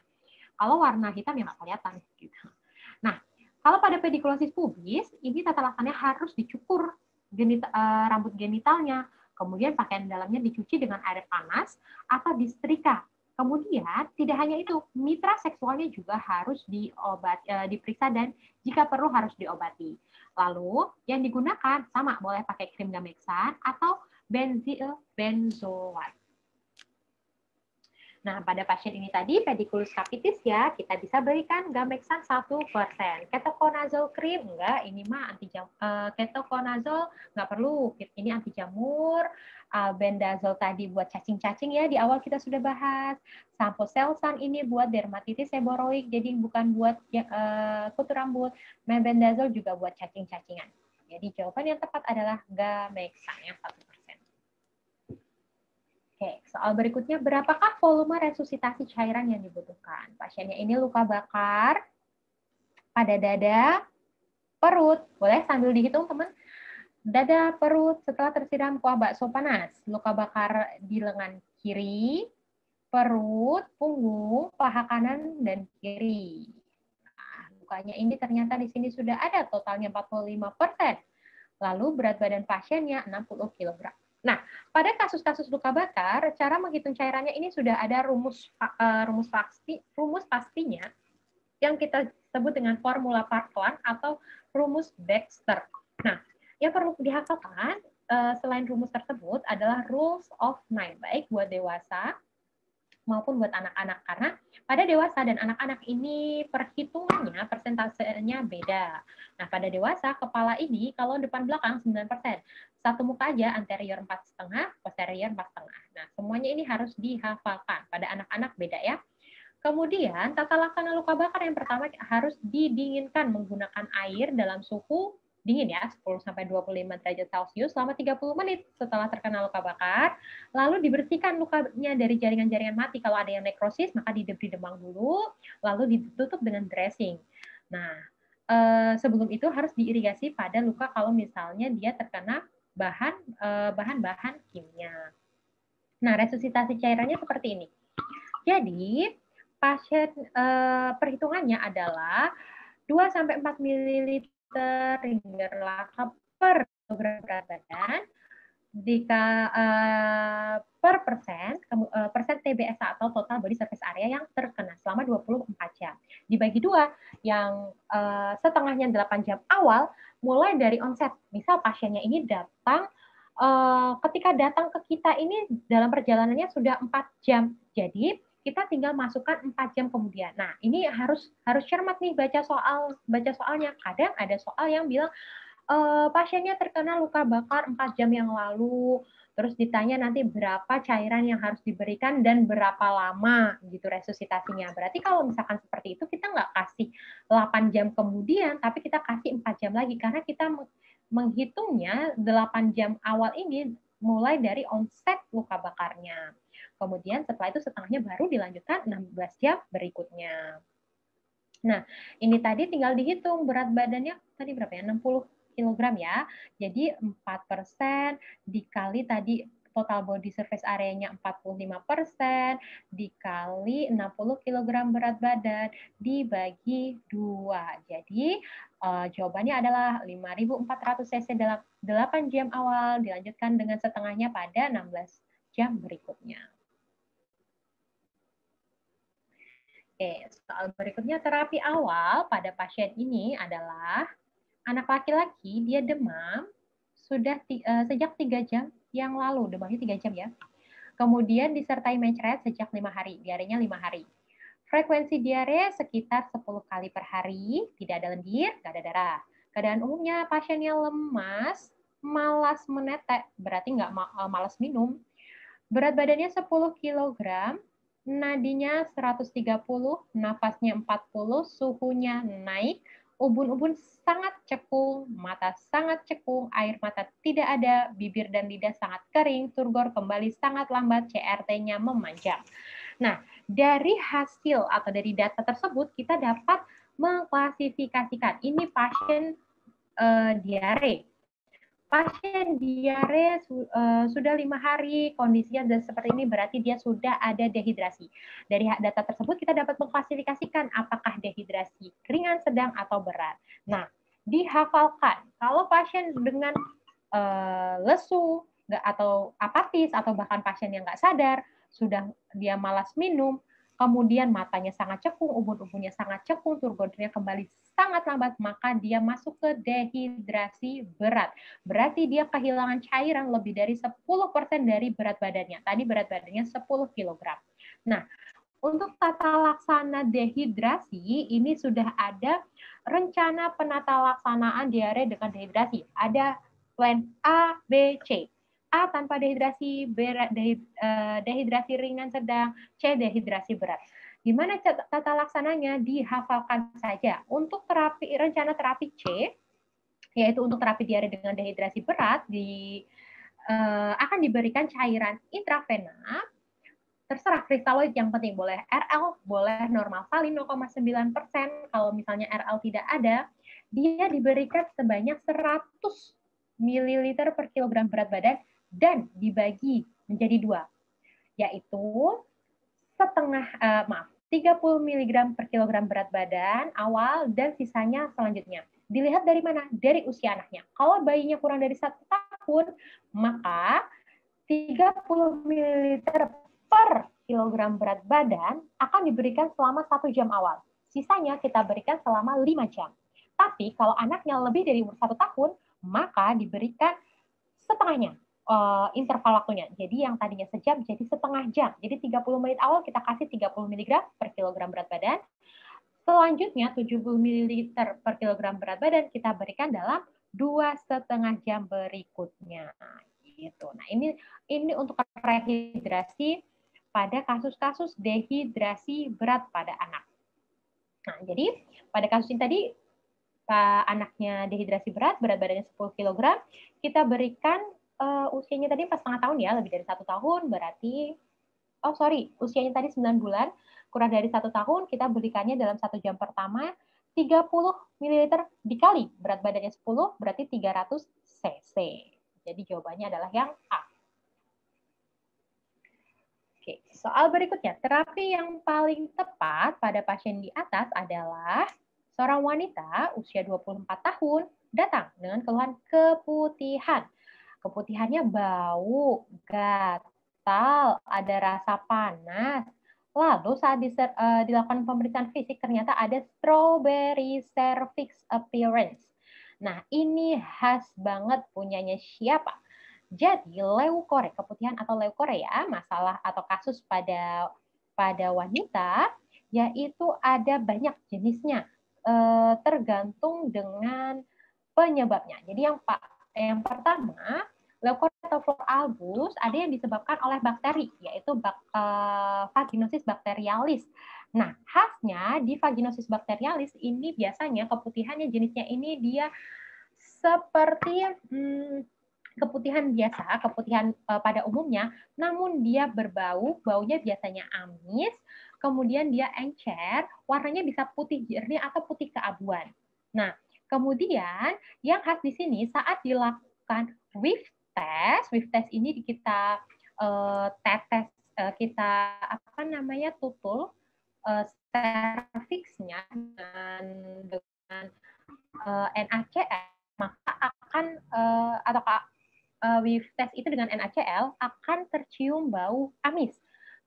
Kalau warna hitam ya nggak kelihatan gitu. Nah, kalau pada pedikulosis pubis, ini tata laksananya harus dicukur rambut genitalnya, kemudian pakaian dalamnya dicuci dengan air panas atau disetrika. Kemudian tidak hanya itu, mitra seksualnya juga harus diperiksa dan jika perlu harus diobati. Lalu yang digunakan sama, boleh pakai krim gameksan atau benzyl benzoate. Nah, pada pasien ini tadi, pediculus capitis ya, kita bisa berikan gameksan 1%. Ketoconazole cream, enggak, ini mah ketoconazole nggak perlu, ini anti jamur. Albendazole tadi buat cacing-cacing ya, di awal kita sudah bahas. Samposelsan ini buat dermatitis seboroik, jadi bukan buat kutu rambut. Mebendazole juga buat cacing-cacingan. Jadi jawaban yang tepat adalah gameksan yang 1%. Oke, soal berikutnya, berapakah volume resusitasi cairan yang dibutuhkan? Pasiennya ini luka bakar pada dada, perut. Boleh sambil dihitung, teman. Dada, perut setelah tersiram kuah bakso panas. Luka bakar di lengan kiri, perut, punggung, paha kanan, dan kiri. Nah, lukanya ini ternyata di sini sudah ada totalnya 45%. Lalu berat badan pasiennya 60 kg. Nah, pada kasus-kasus luka bakar, cara menghitung cairannya ini sudah ada rumus pastinya yang kita sebut dengan formula Parkland atau rumus Baxter. Nah, yang perlu dihafalkan selain rumus tersebut adalah rules of 9, baik buat dewasa maupun buat anak-anak, karena pada dewasa dan anak-anak ini perhitungannya, persentasenya beda. Nah, pada dewasa, kepala ini kalau depan belakang 9%. Satu muka aja, anterior 4,5, posterior 4,5. Nah, semuanya ini harus dihafalkan. Pada anak-anak beda ya. Kemudian, tata laksana luka bakar yang pertama harus didinginkan menggunakan air dalam suhu dingin ya, 10-25 derajat Celcius selama 30 menit setelah terkena luka bakar. Lalu dibersihkan lukanya dari jaringan-jaringan mati. Kalau ada yang nekrosis, maka diberi demang dulu, lalu ditutup dengan dressing. Nah, sebelum itu harus diirigasi pada luka kalau misalnya dia terkena bahan-bahan kimia. Nah, resusitasi cairannya seperti ini. Jadi, pasien perhitungannya adalah 2-4 ml ringer laka per kilogram berat badan per persen TBSA atau total body surface area yang terkena selama 24 jam. Dibagi dua, yang setengahnya 8 jam awal mulai dari onset. Misal pasiennya ini datang, ketika datang ke kita ini dalam perjalanannya sudah 4 jam. Jadi kita tinggal masukkan 4 jam kemudian. Nah, ini harus cermat nih baca soalnya. Kadang ada soal yang bilang pasiennya terkena luka bakar 4 jam yang lalu, terus ditanya nanti berapa cairan yang harus diberikan dan berapa lama gitu resusitasinya. Berarti kalau misalkan seperti itu, kita nggak kasih 8 jam kemudian, tapi kita kasih 4 jam lagi, karena kita menghitungnya 8 jam awal ini mulai dari onset luka bakarnya. Kemudian setelah itu setengahnya baru dilanjutkan 16 jam berikutnya. Nah, ini tadi tinggal dihitung berat badannya tadi berapa ya? 60 kg ya. Jadi 4% dikali tadi total body surface area-nya 45% dikali 60 kg berat badan dibagi 2. Jadi jawabannya adalah 5.400 cc dalam 8 jam awal, dilanjutkan dengan setengahnya pada 16 jam berikutnya. Oke, soal berikutnya, terapi awal pada pasien ini adalah anak laki-laki, dia demam sudah sejak 3 jam yang lalu, demamnya 3 jam ya. Kemudian disertai mencret sejak 5 hari, diarenya 5 hari. Frekuensi diare sekitar 10 kali per hari, tidak ada lendir, tidak ada darah. Keadaan umumnya pasiennya lemas, malas menetek, berarti nggak malas minum. Berat badannya 10 kg, nadinya 130, nafasnya 40, suhunya naik, ubun-ubun sangat cekung, mata sangat cekung, air mata tidak ada, bibir dan lidah sangat kering, turgor kembali sangat lambat, CRT-nya memanjang. Nah, dari hasil atau dari data tersebut kita dapat mengklasifikasikan ini pasien diare. Pasien diare sudah 5 hari, kondisinya seperti ini berarti dia sudah ada dehidrasi. Dari data tersebut kita dapat mengklasifikasikan apakah dehidrasi ringan, sedang, atau berat. Nah, dihafalkan kalau pasien dengan lesu atau apatis atau bahkan pasien yang nggak sadar, sudah dia malas minum, kemudian matanya sangat cekung, ubun-ubunnya sangat cekung, turgornya kembali sangat lambat, maka dia masuk ke dehidrasi berat. Berarti dia kehilangan cairan lebih dari 10% dari berat badannya. Tadi berat badannya 10 kg. Nah, untuk tata laksana dehidrasi, ini sudah ada rencana penata laksanaan diare dengan dehidrasi. Ada plan A, B, C. A tanpa dehidrasi, B dehidrasi ringan sedang, C dehidrasi berat. Gimana tata laksananya? Dihafalkan saja. Untuk rencana terapi C, yaitu untuk terapi diare dengan dehidrasi berat, akan diberikan cairan intravena, terserah kristaloid, yang penting boleh RL, boleh normal salin 0,9%. Kalau misalnya RL tidak ada, dia diberikan sebanyak 100 ml per kilogram berat badan dan dibagi menjadi 2, yaitu 30 mg per kilogram berat badan awal dan sisanya selanjutnya. Dilihat dari mana? Dari usia anaknya. Kalau bayinya kurang dari 1 tahun, maka 30 ml per kilogram berat badan akan diberikan selama 1 jam awal. Sisanya kita berikan selama 5 jam. Tapi kalau anaknya lebih dari 1 tahun, maka diberikan setengahnya interval waktunya. Jadi yang tadinya sejam jadi setengah jam. Jadi 30 menit awal kita kasih 30 mg per kilogram berat badan. Selanjutnya 70 ml per kilogram berat badan kita berikan dalam 2,5 jam berikutnya. Gitu. Nah, ini untuk rehidrasi pada kasus-kasus dehidrasi berat pada anak. Nah, jadi pada kasus ini tadi anaknya dehidrasi berat badannya 10 kg, kita berikan usianya tadi 4,5 tahun ya, lebih dari 1 tahun berarti, usianya tadi 9 bulan, kurang dari 1 tahun, kita berikannya dalam 1 jam pertama 30 ml dikali berat badannya 10, berarti 300 cc. Jadi jawabannya adalah yang A. Oke, soal berikutnya, terapi yang paling tepat pada pasien di atas adalah seorang wanita usia 24 tahun datang dengan keluhan keputihan. Keputihannya bau, gatal, ada rasa panas. Lalu saat dilakukan pemeriksaan fisik ternyata ada strawberry cervix appearance. Nah, ini khas banget punyanya siapa? Jadi leukore, keputihan atau leukore ya, masalah atau kasus pada wanita, yaitu ada banyak jenisnya, tergantung dengan penyebabnya. Jadi yang pertama, leukore atau flor albus ada yang disebabkan oleh bakteri, yaitu vaginosis bacterialis. Nah, khasnya di vaginosis bacterialis ini biasanya keputihannya jenisnya ini dia seperti keputihan biasa, keputihan pada umumnya, namun dia berbau, baunya biasanya amis, kemudian dia encer, warnanya bisa putih jernih atau putih keabuan. Nah, kemudian yang khas di sini saat dilakukan Wipf test ini kita tetes, kita tutul cervixnya dengan NaCl, maka akan Wipf test itu dengan NaCl akan tercium bau amis.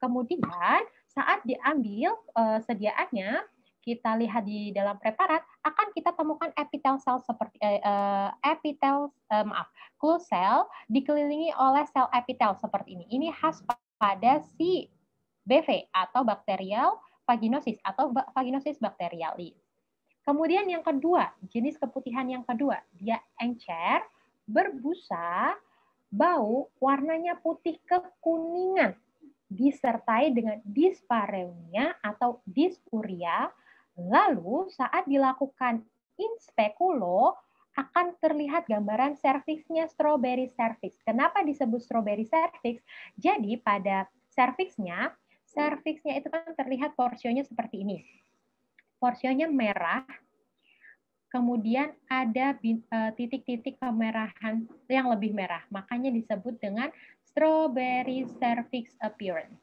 Kemudian saat diambil sediaannya, kita lihat di dalam preparat, akan kita temukan epitel sel seperti clue sel dikelilingi oleh sel epitel seperti ini. Ini khas pada si BV atau bakterial vaginosis atau vaginosis bacterialis. Kemudian yang kedua, jenis keputihan yang kedua, dia encer, berbusa, bau, warnanya putih kekuningan, disertai dengan dispareunia atau dysuria. Lalu saat dilakukan In speculo akan terlihat gambaran serviksnya strawberry cervix. Kenapa disebut strawberry cervix? Jadi pada cervixnya itu kan terlihat porsionya seperti ini. Porsionya merah, kemudian ada titik-titik kemerahan yang lebih merah. Makanya disebut dengan strawberry cervix appearance.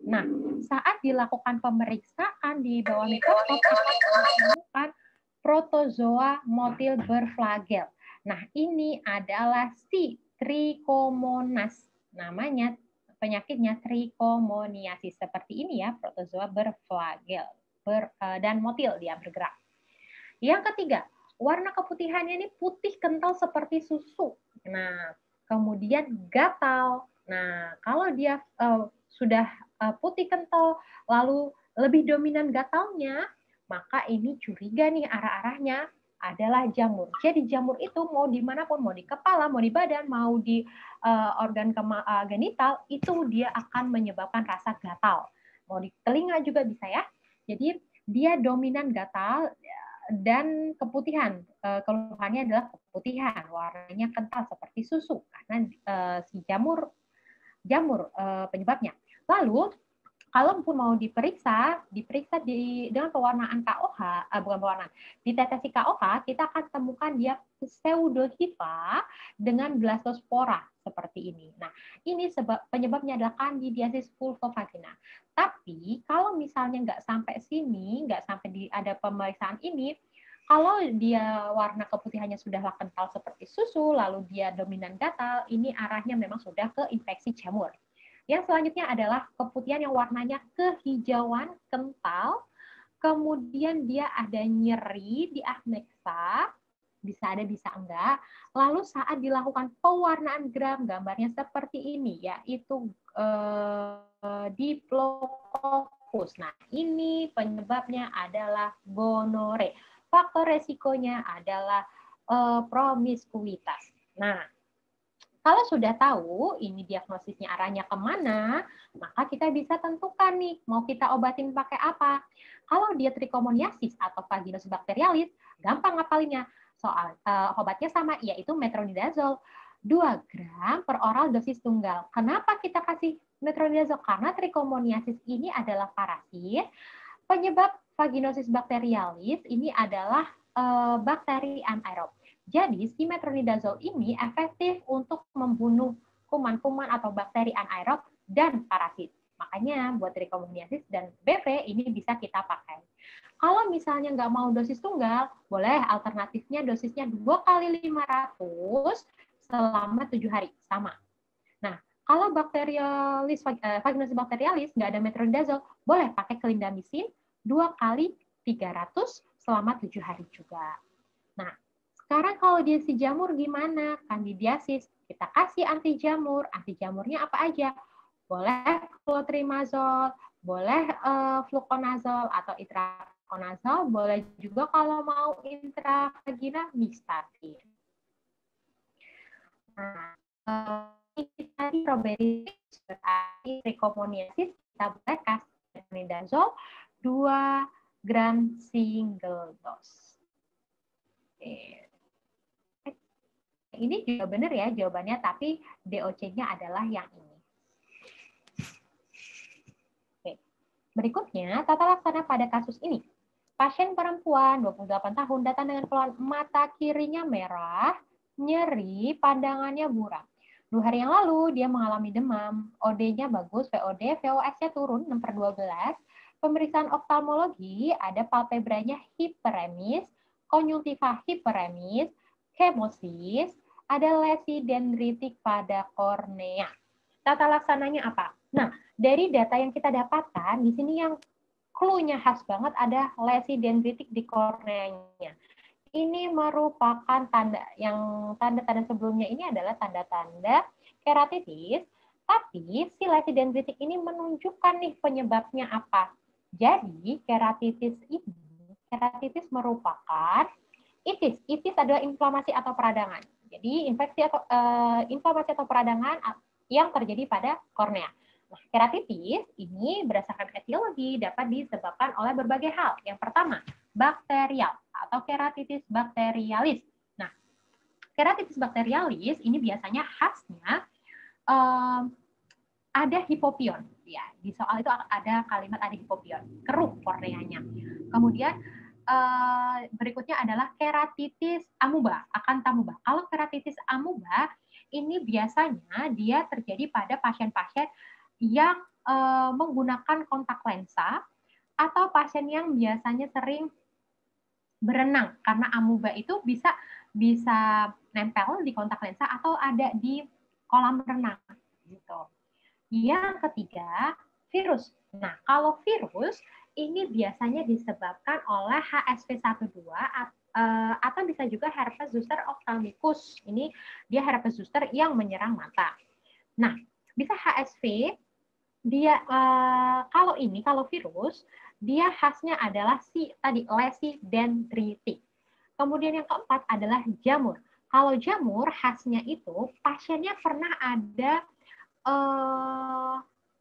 Nah, saat dilakukan pemeriksaan di bawah mikroskop, ditemukan protozoa motil berflagel. Nah, ini adalah si Trichomonas. Namanya, penyakitnya trichomoniasis. Seperti ini ya, protozoa berflagel. Dan motil dia bergerak. Yang ketiga, warna keputihannya ini putih kental seperti susu. Nah, kemudian gatal. Nah, kalau dia sudah putih kental, lalu lebih dominan gatalnya, maka ini curiga nih arah-arahnya adalah jamur. Jadi jamur itu mau dimanapun, mau di kepala, mau di badan, mau di organ genital, itu dia akan menyebabkan rasa gatal. Mau di telinga juga bisa ya. Jadi dia dominan gatal dan keputihan. Keluhannya adalah keputihan, warnanya kental seperti susu karena si jamur penyebabnya. Lalu kalau pun mau diperiksa dengan pewarnaan KOH, bukan pewarnaan, ditetesi KOH, kita akan temukan dia pseudohifa dengan blastospora seperti ini. Nah, ini penyebabnya adalah candidiasis vulvovagina. Tapi kalau misalnya nggak sampai sini, nggak sampai ada pemeriksaan ini, kalau dia warna keputihannya sudah kental seperti susu, lalu dia dominan gatal, ini arahnya memang sudah ke infeksi jamur. Yang selanjutnya adalah keputihan yang warnanya kehijauan kental, kemudian dia ada nyeri di adnexa, bisa ada bisa enggak. Lalu saat dilakukan pewarnaan gram, gambarnya seperti ini, yaitu Diplococus. Nah, ini penyebabnya adalah gonore. Faktor resikonya adalah promiskuitas. Nah, kalau sudah tahu ini diagnosisnya arahnya kemana, maka kita bisa tentukan nih, mau kita obatin pakai apa. Kalau dia trichomoniasis atau vaginosis bacterialis, gampang ngapalinnya. Soal obatnya sama, yaitu metronidazole. 2 gram per oral dosis tunggal. Kenapa kita kasih metronidazole? Karena trichomoniasis ini adalah parasit. Penyebab vaginosis bacterialis ini adalah bakteri anaerob. Jadi, si metronidazole ini efektif untuk membunuh kuman-kuman atau bakteri anaerob dan parasit. Makanya buat trichomoniasis dan BP ini bisa kita pakai. Kalau misalnya nggak mau dosis tunggal, boleh alternatifnya dosisnya 2 kali 500 selama 7 hari, sama. Nah, kalau vaginosis bacterialis nggak ada metronidazole, boleh pakai clindamycin 2 kali 300 selama 7 hari juga. Nah, sekarang kalau dia si jamur gimana? Candidiasis, kita kasih anti jamur. Anti jamurnya apa aja? Boleh clotrimazole, boleh fluconazole atau itraconazole, boleh juga kalau mau intravagina nystatin. Nah, ini tadi strawberry trichomoniasis, kita boleh kasih metronidazole 2 gram single dose. Oke. Ini juga benar ya jawabannya, tapi DOC-nya adalah yang ini. Oke. Berikutnya, tata laksana pada kasus ini. Pasien perempuan 28 tahun datang dengan keluhan mata kirinya merah, nyeri, pandangannya buram. 2 hari yang lalu dia mengalami demam, OD-nya bagus, VOD, VOS-nya turun 6/12. Pemeriksaan oftalmologi ada palpebranya hiperemis, konjungtiva hiperemis, hemosis, ada lesi dendritik pada kornea. Tata laksananya apa? Nah, dari data yang kita dapatkan, di sini yang clue-nya khas banget ada lesi dendritik di korneanya. Ini merupakan tanda-tanda sebelumnya ini adalah tanda-tanda keratitis, tapi si lesi dendritik ini menunjukkan nih penyebabnya apa. Jadi, keratitis merupakan itis adalah inflamasi atau peradangan. Jadi inflamasi atau peradangan yang terjadi pada kornea. Nah, keratitis ini berdasarkan etiologi dapat disebabkan oleh berbagai hal. Yang pertama, bakterial atau keratitis bakterialis. Nah, keratitis bakterialis ini biasanya khasnya ada hipopion. Ya, di soal itu ada kalimat ada hipopion, keruh korneanya. Kemudian berikutnya adalah keratitis amuba, akantamuba. Kalau keratitis amuba ini biasanya dia terjadi pada pasien-pasien yang menggunakan kontak lensa atau pasien yang biasanya sering berenang karena amuba itu bisa nempel di kontak lensa atau ada di kolam renang gitu. Yang ketiga, virus. Nah, kalau virus ini biasanya disebabkan oleh HSV-12 atau bisa juga herpes zoster ophthalmicus. Ini dia herpes zoster yang menyerang mata. Nah, bisa HSV dia kalau virus dia khasnya adalah lesi dendritik. Kemudian yang keempat adalah jamur. Kalau jamur khasnya itu pasiennya pernah ada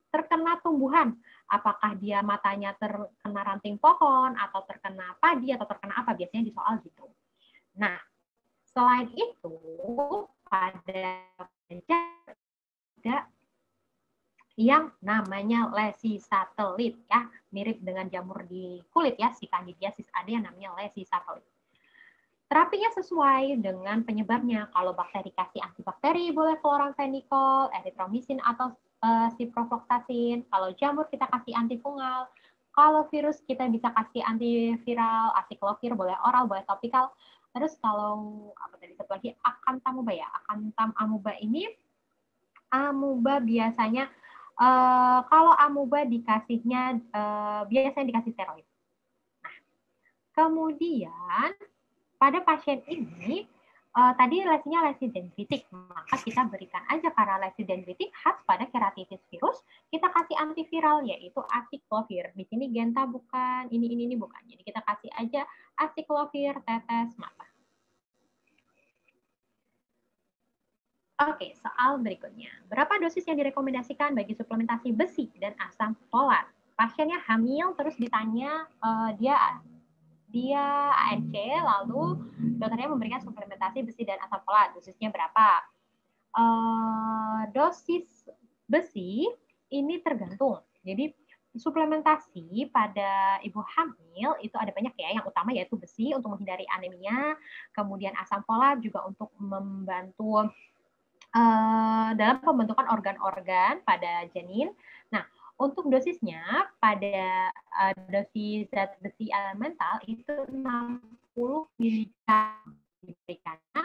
terkena tumbuhan, apakah dia matanya terkena ranting pohon atau terkena padi atau terkena apa, biasanya di soal gitu. Nah, selain itu pada ada yang namanya lesi satelit ya, mirip dengan jamur di kulit ya, si candidiasis, ada yang namanya lesi satelit. Terapinya sesuai dengan penyebabnya. Kalau bakteri kasih antibakteri boleh chloramphenicol, erythromycin atau ciprofloxacin. Kalau jamur kita kasih antifungal. Kalau virus kita bisa kasih antiviral, acyclovir boleh oral, boleh topikal. Terus kalau apa tadi satu lagi akantamuba ya. Akantamuba ini amuba biasanya kalau amuba dikasihnya biasanya dikasih steroid. Nah, kemudian pada pasien ini tadi lesinya lesi dendritik, maka kita berikan aja karena lesi dendritik khas pada keratitis virus, kita kasih antiviral yaitu acyclovir. Di sini Genta bukan, ini bukan. Jadi kita kasih aja acyclovir tetes mata. Oke, soal berikutnya. Berapa dosis yang direkomendasikan bagi suplementasi besi dan asam folat? Pasiennya hamil, terus ditanya dia ANC, lalu dokternya memberikan suplementasi besi dan asam folat. Dosisnya berapa? Dosis besi ini tergantung. Jadi suplementasi pada ibu hamil itu ada banyak ya. Yang utama yaitu besi untuk menghindari anemia, kemudian asam folat juga untuk membantu dalam pembentukan organ-organ pada janin. Nah, untuk dosisnya pada dosis zat besi elemental itu 60 mg diberikannya.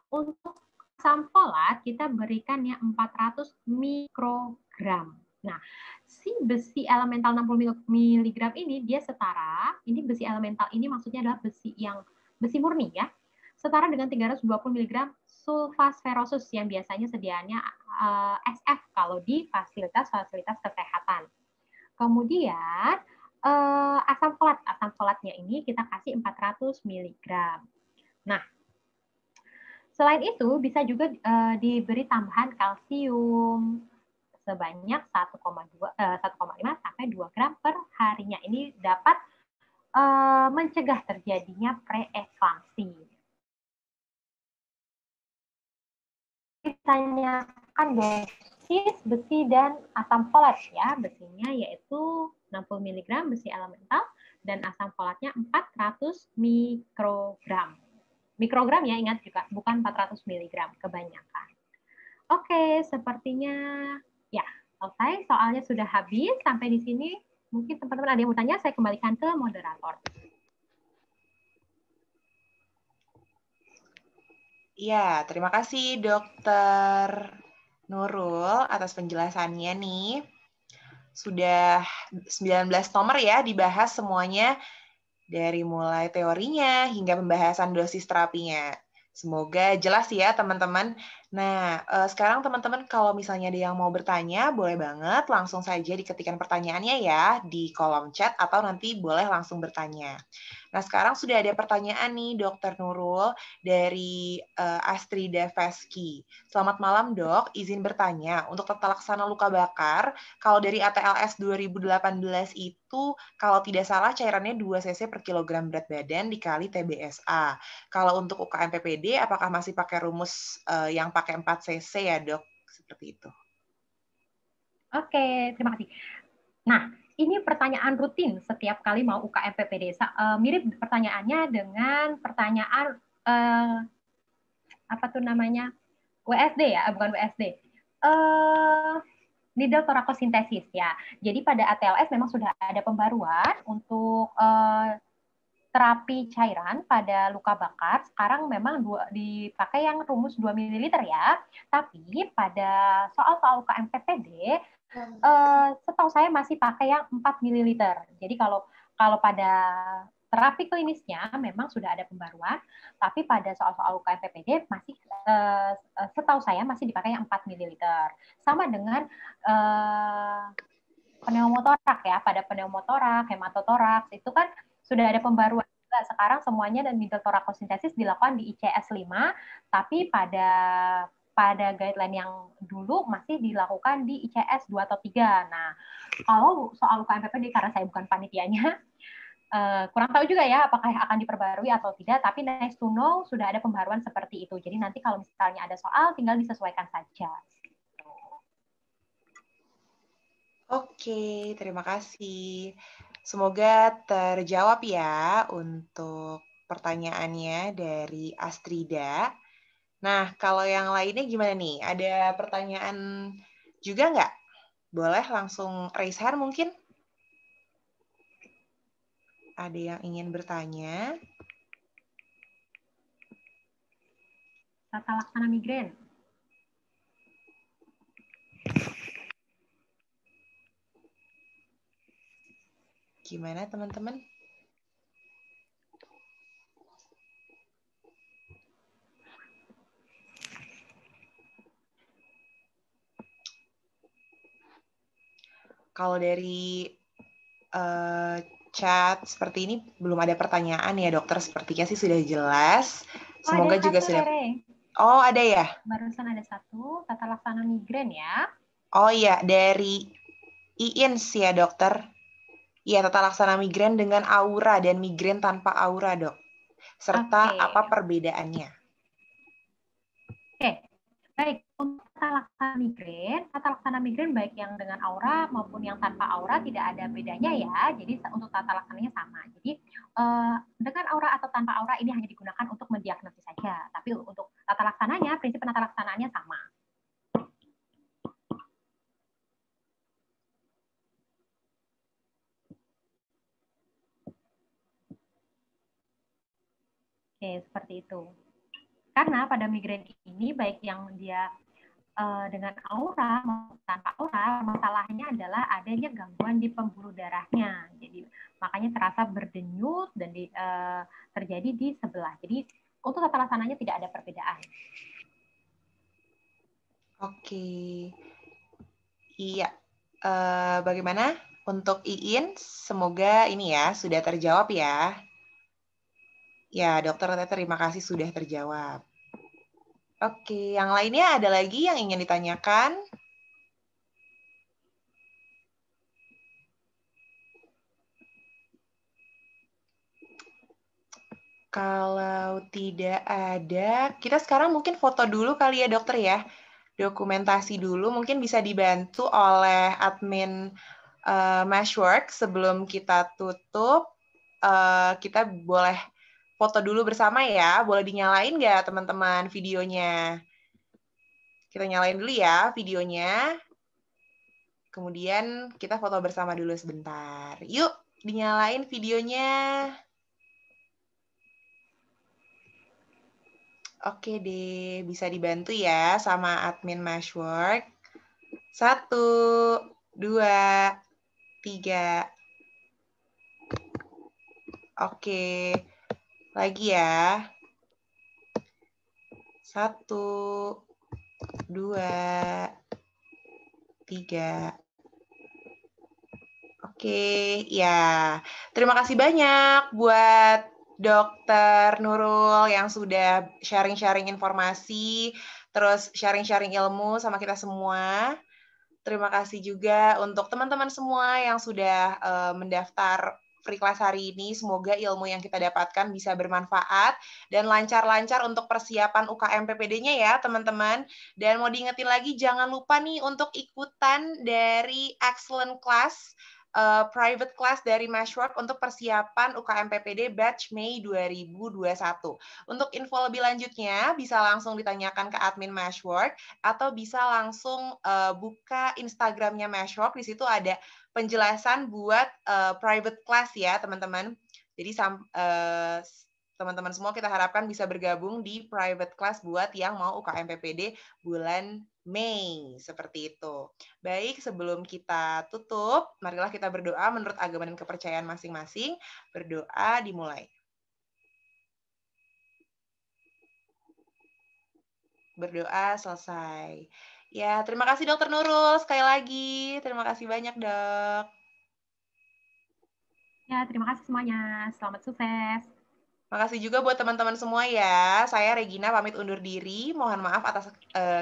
Untuk asam folat kita berikannya 400 mikrogram. Nah, si besi elemental 60 mg ini dia setara, ini besi elemental ini maksudnya adalah besi murni ya, setara dengan 320 mg sulfasferosus yang biasanya sediaannya SF kalau di fasilitas kesehatan. Kemudian asam folatnya ini kita kasih 400 mg. Nah, selain itu bisa juga diberi tambahan kalsium sebanyak 1,5 sampai 2 gram per harinya. Ini dapat mencegah terjadinya preeklampsi. Ditanyakan dosis besi dan asam folat ya. Besinya yaitu 60 mg besi elemental dan asam folatnya 400 mikrogram. Mikrogram ya, ingat juga bukan 400 mg kebanyakan. Oke, sepertinya ya selesai, soalnya sudah habis. Sampai di sini mungkin teman-teman ada yang mau tanya, saya kembalikan ke moderator. Ya, terima kasih Dokter Nurul atas penjelasannya nih. Sudah 19 nomor ya dibahas semuanya, dari mulai teorinya hingga pembahasan dosis terapinya. Semoga jelas ya teman-teman. Nah, sekarang teman-teman kalau misalnya ada yang mau bertanya, boleh banget langsung saja diketikkan pertanyaannya ya di kolom chat atau nanti boleh langsung bertanya. Nah, sekarang sudah ada pertanyaan nih, Dokter Nurul, dari Astrida Veski. Selamat malam, Dok. Izin bertanya, untuk tata laksana luka bakar, kalau dari ATLS 2018 itu, kalau tidak salah cairannya 2 cc per kilogram berat badan dikali TBSA. Kalau untuk UKM PPD, apakah masih pakai rumus yang pakai 4 cc ya, Dok? Seperti itu. Oke, terima kasih. Nah, ini pertanyaan rutin setiap kali mau UKM PPD. Mirip pertanyaannya dengan pertanyaan apa tuh namanya WSD ya, bukan WSD. Needle thoracosintesis ya. Jadi pada ATLS memang sudah ada pembaruan untuk terapi cairan pada luka bakar. Sekarang memang dipakai yang rumus 2 ml ya. Tapi pada soal-soal UKM PPD setahu saya masih pakai yang 4 ml. Jadi kalau pada terapi klinisnya memang sudah ada pembaruan, tapi pada soal-soal UKM PPD masih setahu saya masih dipakai yang 4 ml. Sama dengan pneumotorak ya, pada pneumotorak, hematotoraks itu kan sudah ada pembaruan juga. Sekarang semuanya dan needle thoracosintesis dilakukan di ICS 5, tapi pada guideline yang dulu masih dilakukan di ICS 2 atau 3. Nah, kalau soal UKM PPD karena saya bukan panitianya, kurang tahu juga ya apakah akan diperbarui atau tidak, tapi nice to know sudah ada pembaruan seperti itu. Jadi nanti kalau misalnya ada soal tinggal disesuaikan saja. Oke, terima kasih. Semoga terjawab ya untuk pertanyaannya dari Astrida. Nah, kalau yang lainnya gimana nih? Ada pertanyaan juga nggak? Boleh langsung raise hand mungkin? Ada yang ingin bertanya? Tata laksana migrain. Gimana teman-teman? Kalau dari chat seperti ini belum ada pertanyaan ya dokter, sepertinya sih sudah jelas. Semoga juga sudah. Oh, ada ya? Barusan ada satu, tata laksana migrain ya. Oh iya, dari IINS ya dokter. Iya, tata laksana migrain dengan aura dan migrain tanpa aura, Dok. Serta apa perbedaannya? Oke, baik. Untuk tata laksana migrain baik yang dengan aura maupun yang tanpa aura tidak ada bedanya ya. Jadi untuk tata laksananya sama. Jadi dengan aura atau tanpa aura ini hanya digunakan untuk mendiagnosis saja. Tapi untuk tata laksananya, prinsip penata laksanaannya sama. Oke, seperti itu. Karena pada migrain ini baik yang dia dengan aura maupun tanpa aura, masalahnya adalah adanya gangguan di pembuluh darahnya. Jadi makanya terasa berdenyut dan terjadi di sebelah. Jadi untuk tata laksananya tidak ada perbedaan. Oke. Iya. Bagaimana untuk Iin? Semoga ini ya sudah terjawab ya. Ya, dokter, terima kasih sudah terjawab. Oke, yang lainnya ada lagi yang ingin ditanyakan? Kalau tidak ada, kita sekarang mungkin foto dulu kali ya dokter ya. Dokumentasi dulu, mungkin bisa dibantu oleh admin Meshwork sebelum kita tutup. Kita boleh foto dulu bersama ya. Boleh dinyalain nggak teman-teman videonya? Kita nyalain dulu ya videonya. Kemudian kita foto bersama dulu sebentar. Yuk, dinyalain videonya. Oke deh, bisa dibantu ya sama admin Meshwork. 1, 2, 3. Oke, lagi ya. 1, 2, 3. Oke, ya. Terima kasih banyak buat Dokter Nurul yang sudah sharing-sharing informasi, terus sharing-sharing ilmu sama kita semua. Terima kasih juga untuk teman-teman semua yang sudah mendaftar free class hari ini. Semoga ilmu yang kita dapatkan bisa bermanfaat dan lancar-lancar untuk persiapan UKM PPD-nya ya, teman-teman. Dan mau diingetin lagi, jangan lupa nih untuk ikutan dari Excellent Class, private class dari Meshwork untuk persiapan UKM PPD batch Mei 2021. Untuk info lebih lanjutnya, bisa langsung ditanyakan ke admin Meshwork atau bisa langsung buka Instagramnya Meshwork. Di situ ada penjelasan buat private class ya, teman-teman. Jadi teman-teman semua kita harapkan bisa bergabung di private class buat yang mau UKM PPD bulan Mei, seperti itu. Baik, sebelum kita tutup, marilah kita berdoa menurut agama dan kepercayaan masing-masing. Berdoa dimulai. Berdoa selesai. Ya, terima kasih Dokter Nurul. Sekali lagi, terima kasih banyak, Dok. Ya, terima kasih semuanya. Selamat sukses. Makasih juga buat teman-teman semua ya. Saya Regina pamit undur diri. Mohon maaf atas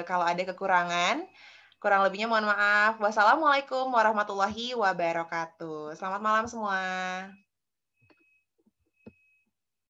kalau ada kekurangan. Kurang lebihnya mohon maaf. Wassalamualaikum warahmatullahi wabarakatuh. Selamat malam semua.